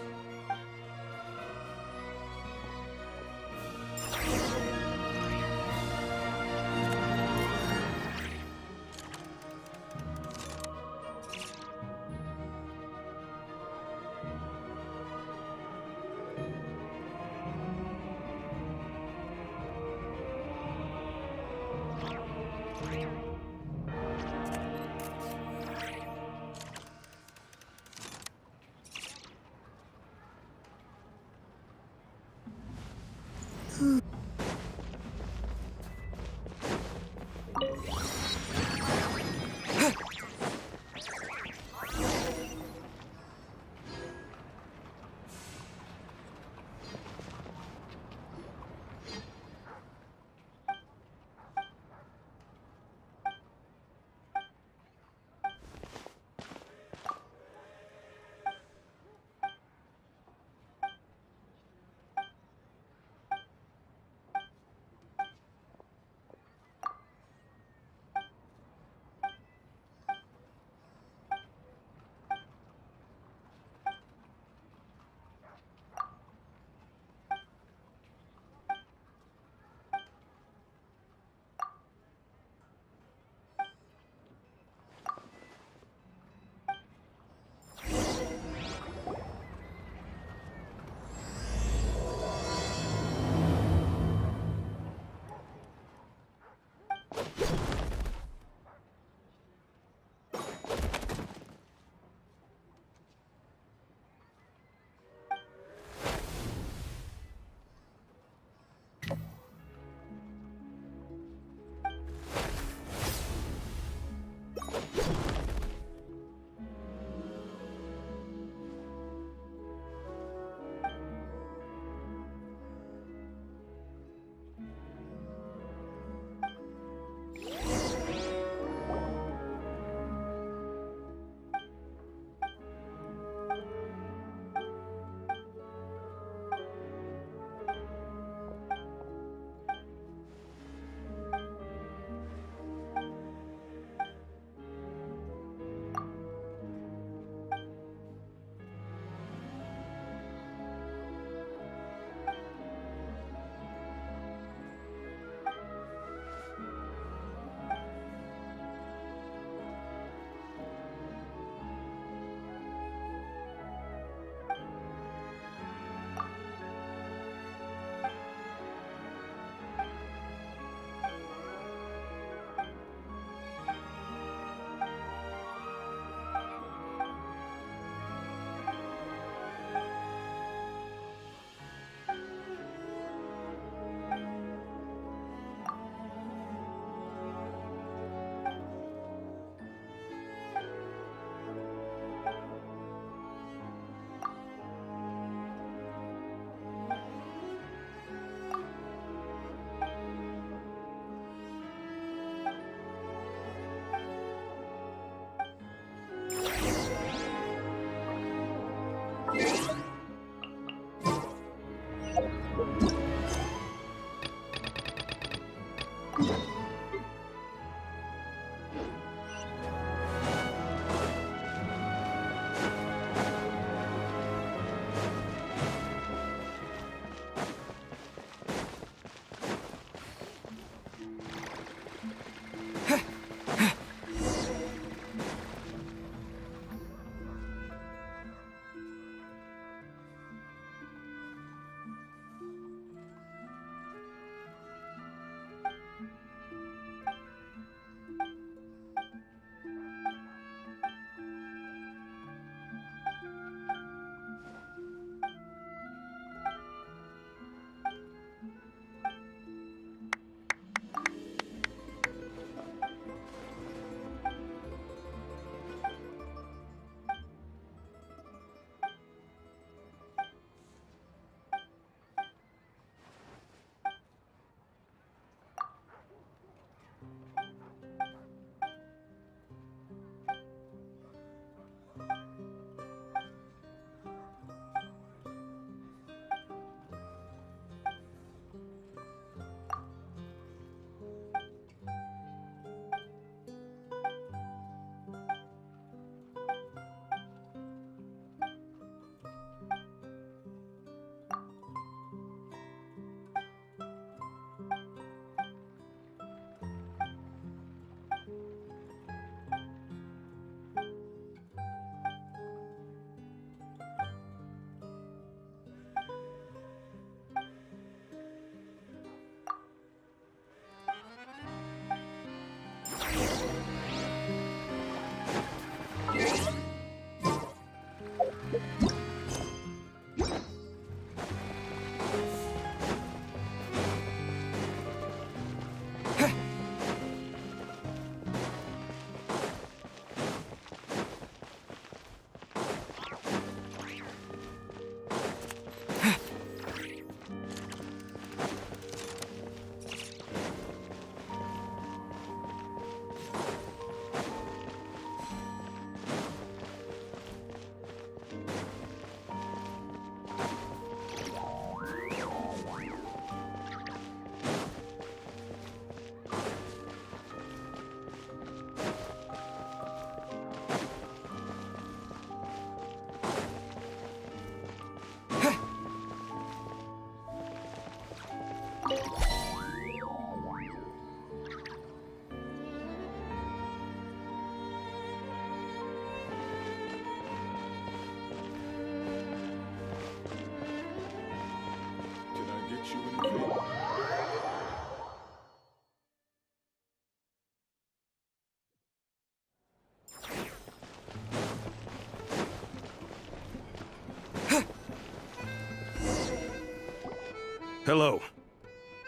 Hello.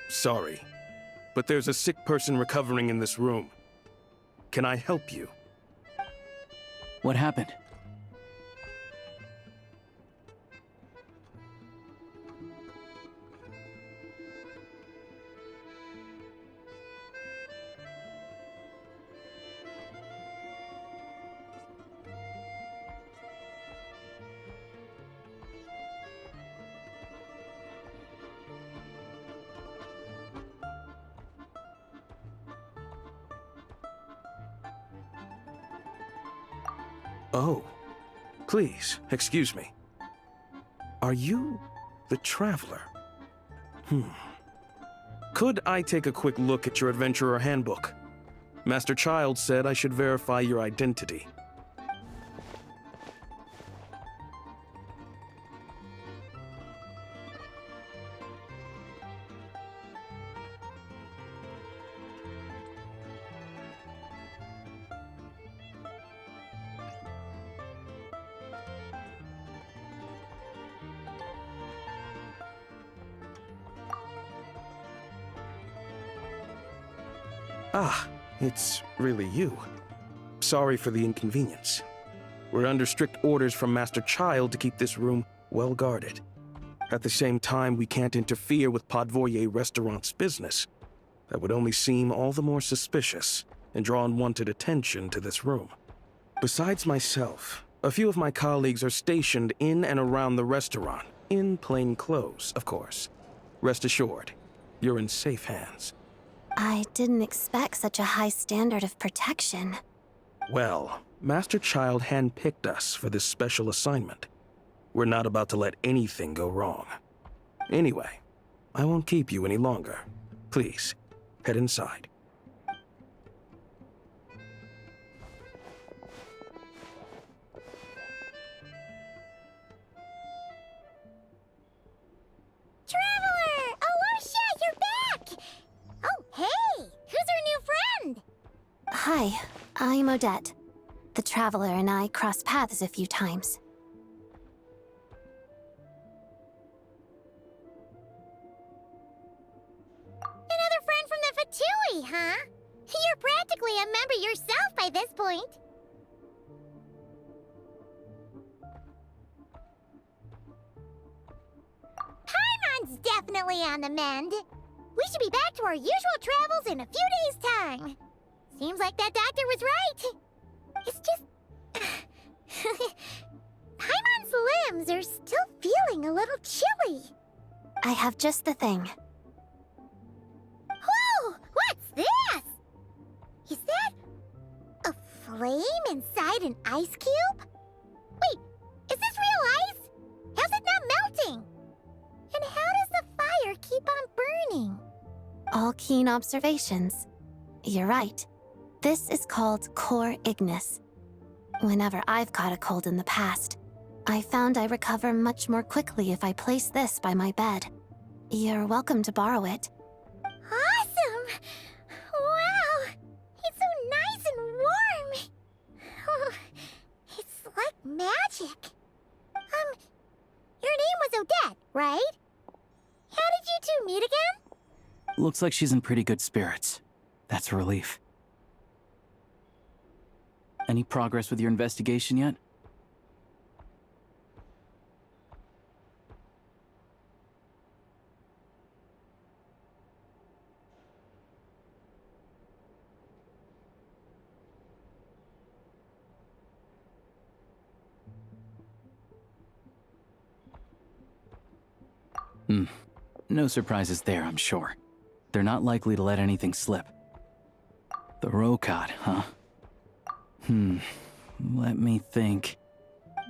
Sorry, but there's a sick person recovering in this room. Can I help you? What happened? Oh, please, excuse me. Are you the Traveler? Could I take a quick look at your Adventurer Handbook? Master Child said I should verify your identity. Ah, it's really you. Sorry for the inconvenience. We're under strict orders from Master Child to keep this room well guarded. At the same time, we can't interfere with Podvoye Restaurant's business. That would only seem all the more suspicious and draw unwanted attention to this room. Besides myself, a few of my colleagues are stationed in and around the restaurant, in plain clothes, of course. Rest assured, you're in safe hands. I didn't expect such a high standard of protection. Well, Master Child handpicked us for this special assignment. We're not about to let anything go wrong. Anyway, I won't keep you any longer. Please, head inside. Traveler! Alusha, you're back! Oh, hey! Who's our new friend? Hi, I'm Odette. The Traveler and I crossed paths a few times. Another friend from the Fatui, huh? You're practically a member yourself by this point. Paimon's definitely on the mend. We should be back to our usual travels in a few days' time. Seems like that doctor was right. It's just... Paimon's limbs are still feeling a little chilly. I have just the thing. Whoa! What's this? Is that a flame inside an ice cube? Wait, is this real ice? How's it not melting? And how does the fire keep on burning? All keen observations. You're right. This is called core ignis. Whenever I've caught a cold in the past, I found I recover much more quickly if I place this by my bed. You're welcome to borrow it. Awesome! Wow! It's so nice and warm! Oh, it's like magic. Your name was Odette, right? How did you two meet again? Looks like she's in pretty good spirits. That's a relief. Any progress with your investigation yet? No surprises there, I'm sure. They're not likely to let anything slip. The Rokad, huh? Let me think.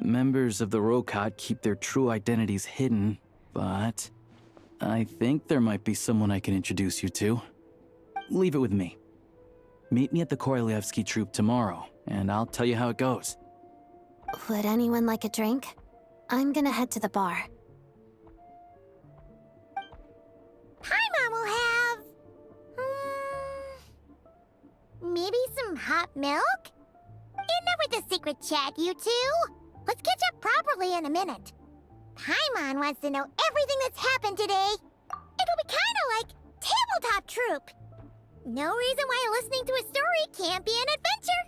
Members of the Rokad keep their true identities hidden, but I think there might be someone I can introduce you to. Leave it with me. Meet me at the Korolyevsky troop tomorrow, and I'll tell you how it goes. Would anyone like a drink? I'm gonna head to the bar. Paimon will have... maybe some hot milk? Enough with the secret chat, you two! Let's catch up properly in a minute. Paimon wants to know everything that's happened today. And Kinda like tabletop troop. No reason why listening to a story can't be an adventure.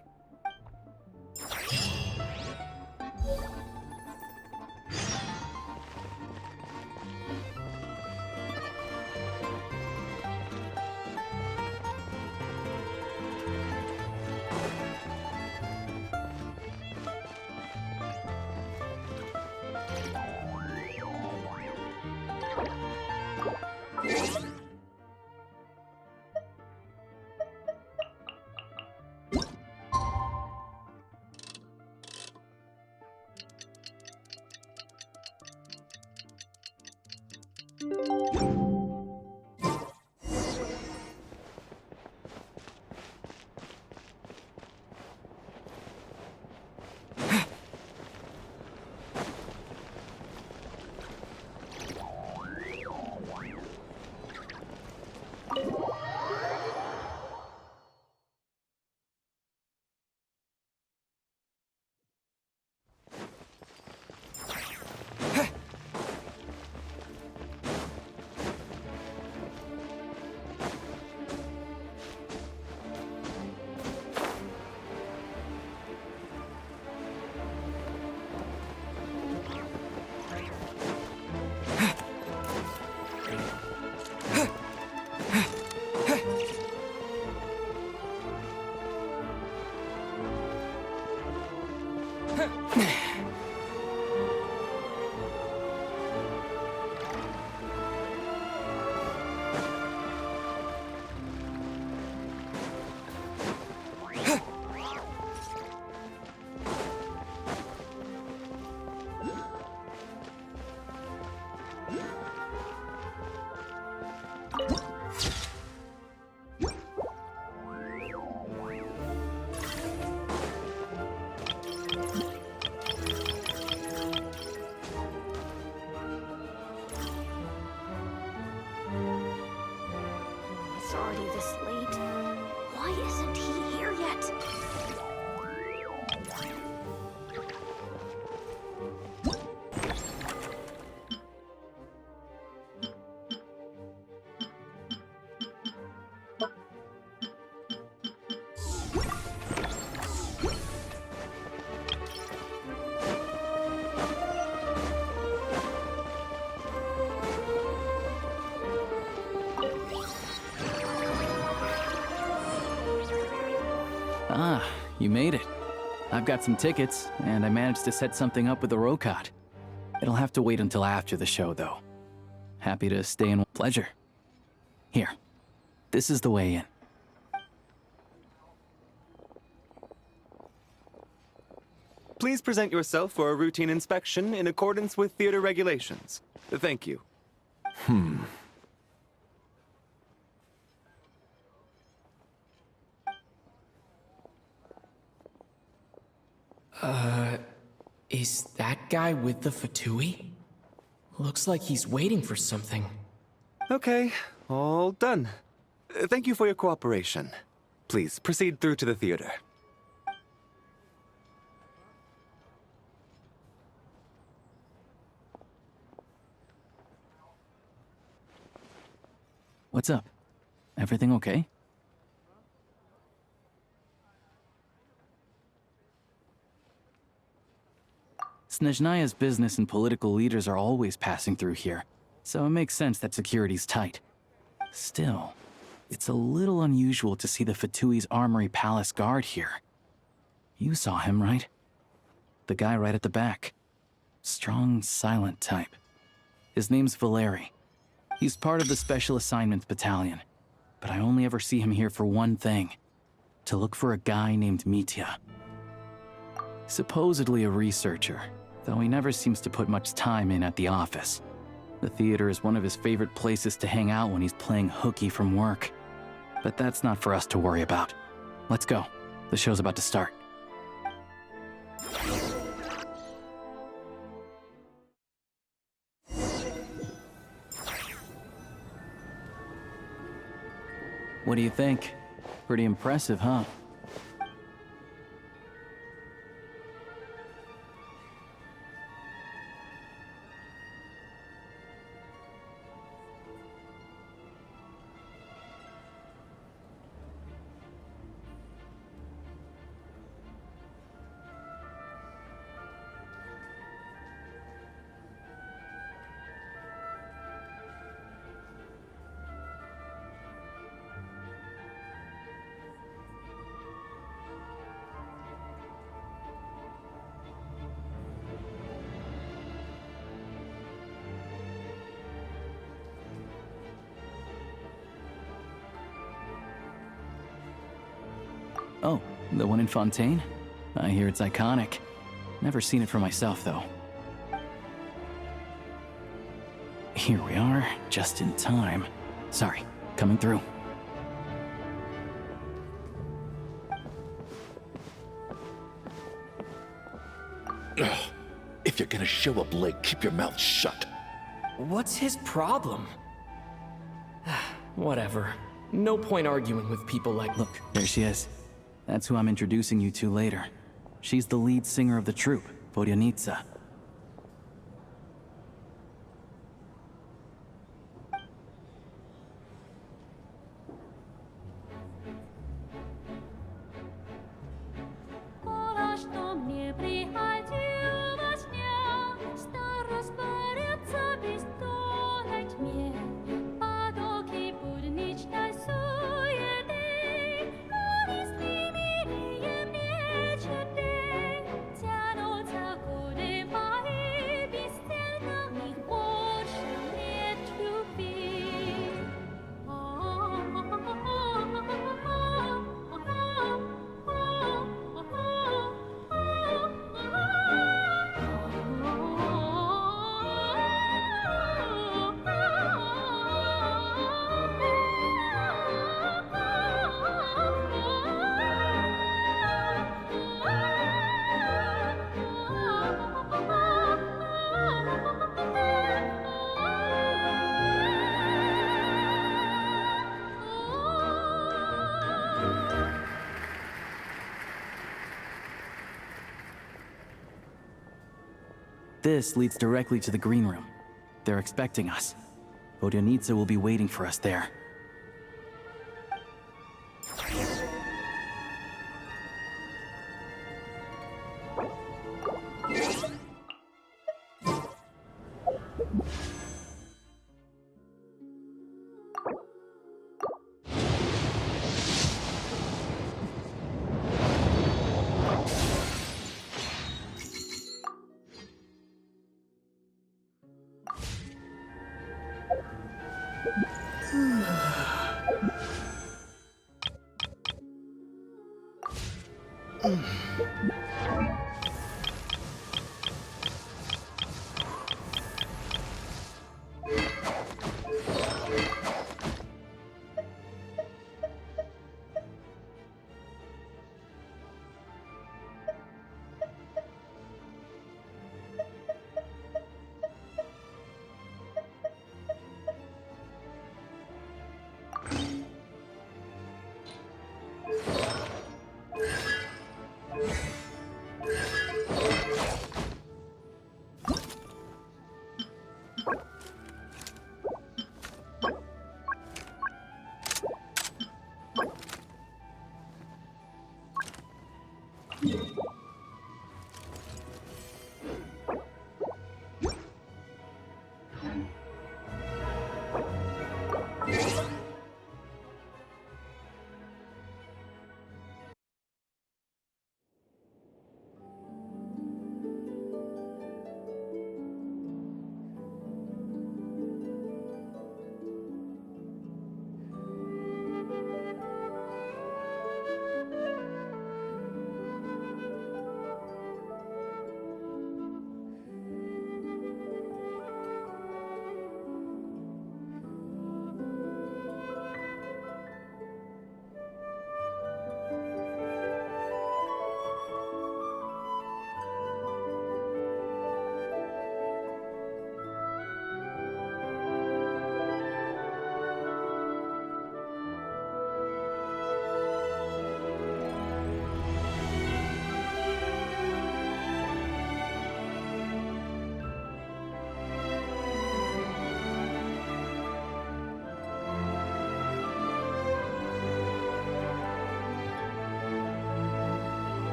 It's already this late. Why isn't he here yet? Ah, you made it. I've got some tickets, and I managed to set something up with the Rocot. It'll have to wait until after the show, though. Happy to stay in. Pleasure. Here, this is the way in. Please present yourself for a routine inspection in accordance with theater regulations. Thank you. Is that guy with the Fatui? Looks like he's waiting for something. Okay, all done. Thank you for your cooperation. Please proceed through to the theater. What's up? Everything okay? Snezhnaya's business and political leaders are always passing through here, so it makes sense that security's tight. Still, it's a little unusual to see the Fatui's Armory Palace guard here. You saw him, right? The guy right at the back. Strong, silent type. His name's Valeri. He's part of the Special Assignments Battalion, but I only ever see him here for one thing. To look for a guy named Mitya. Supposedly a researcher, though he never seems to put much time in at the office. The theater is one of his favorite places to hang out when he's playing hooky from work. But that's not for us to worry about. Let's go. The show's about to start. What do you think? Pretty impressive, huh? The one in Fontaine? I hear it's iconic. Never seen it for myself, though. Here we are, just in time. Sorry, coming through. If you're gonna show up late, keep your mouth shut. What's his problem? Whatever. No point arguing with people like... Look, there she is. That's who I'm introducing you to later. She's the lead singer of the troupe, Vodyanitsa. This leads directly to the green room. They're expecting us. Vodyanitsa will be waiting for us there.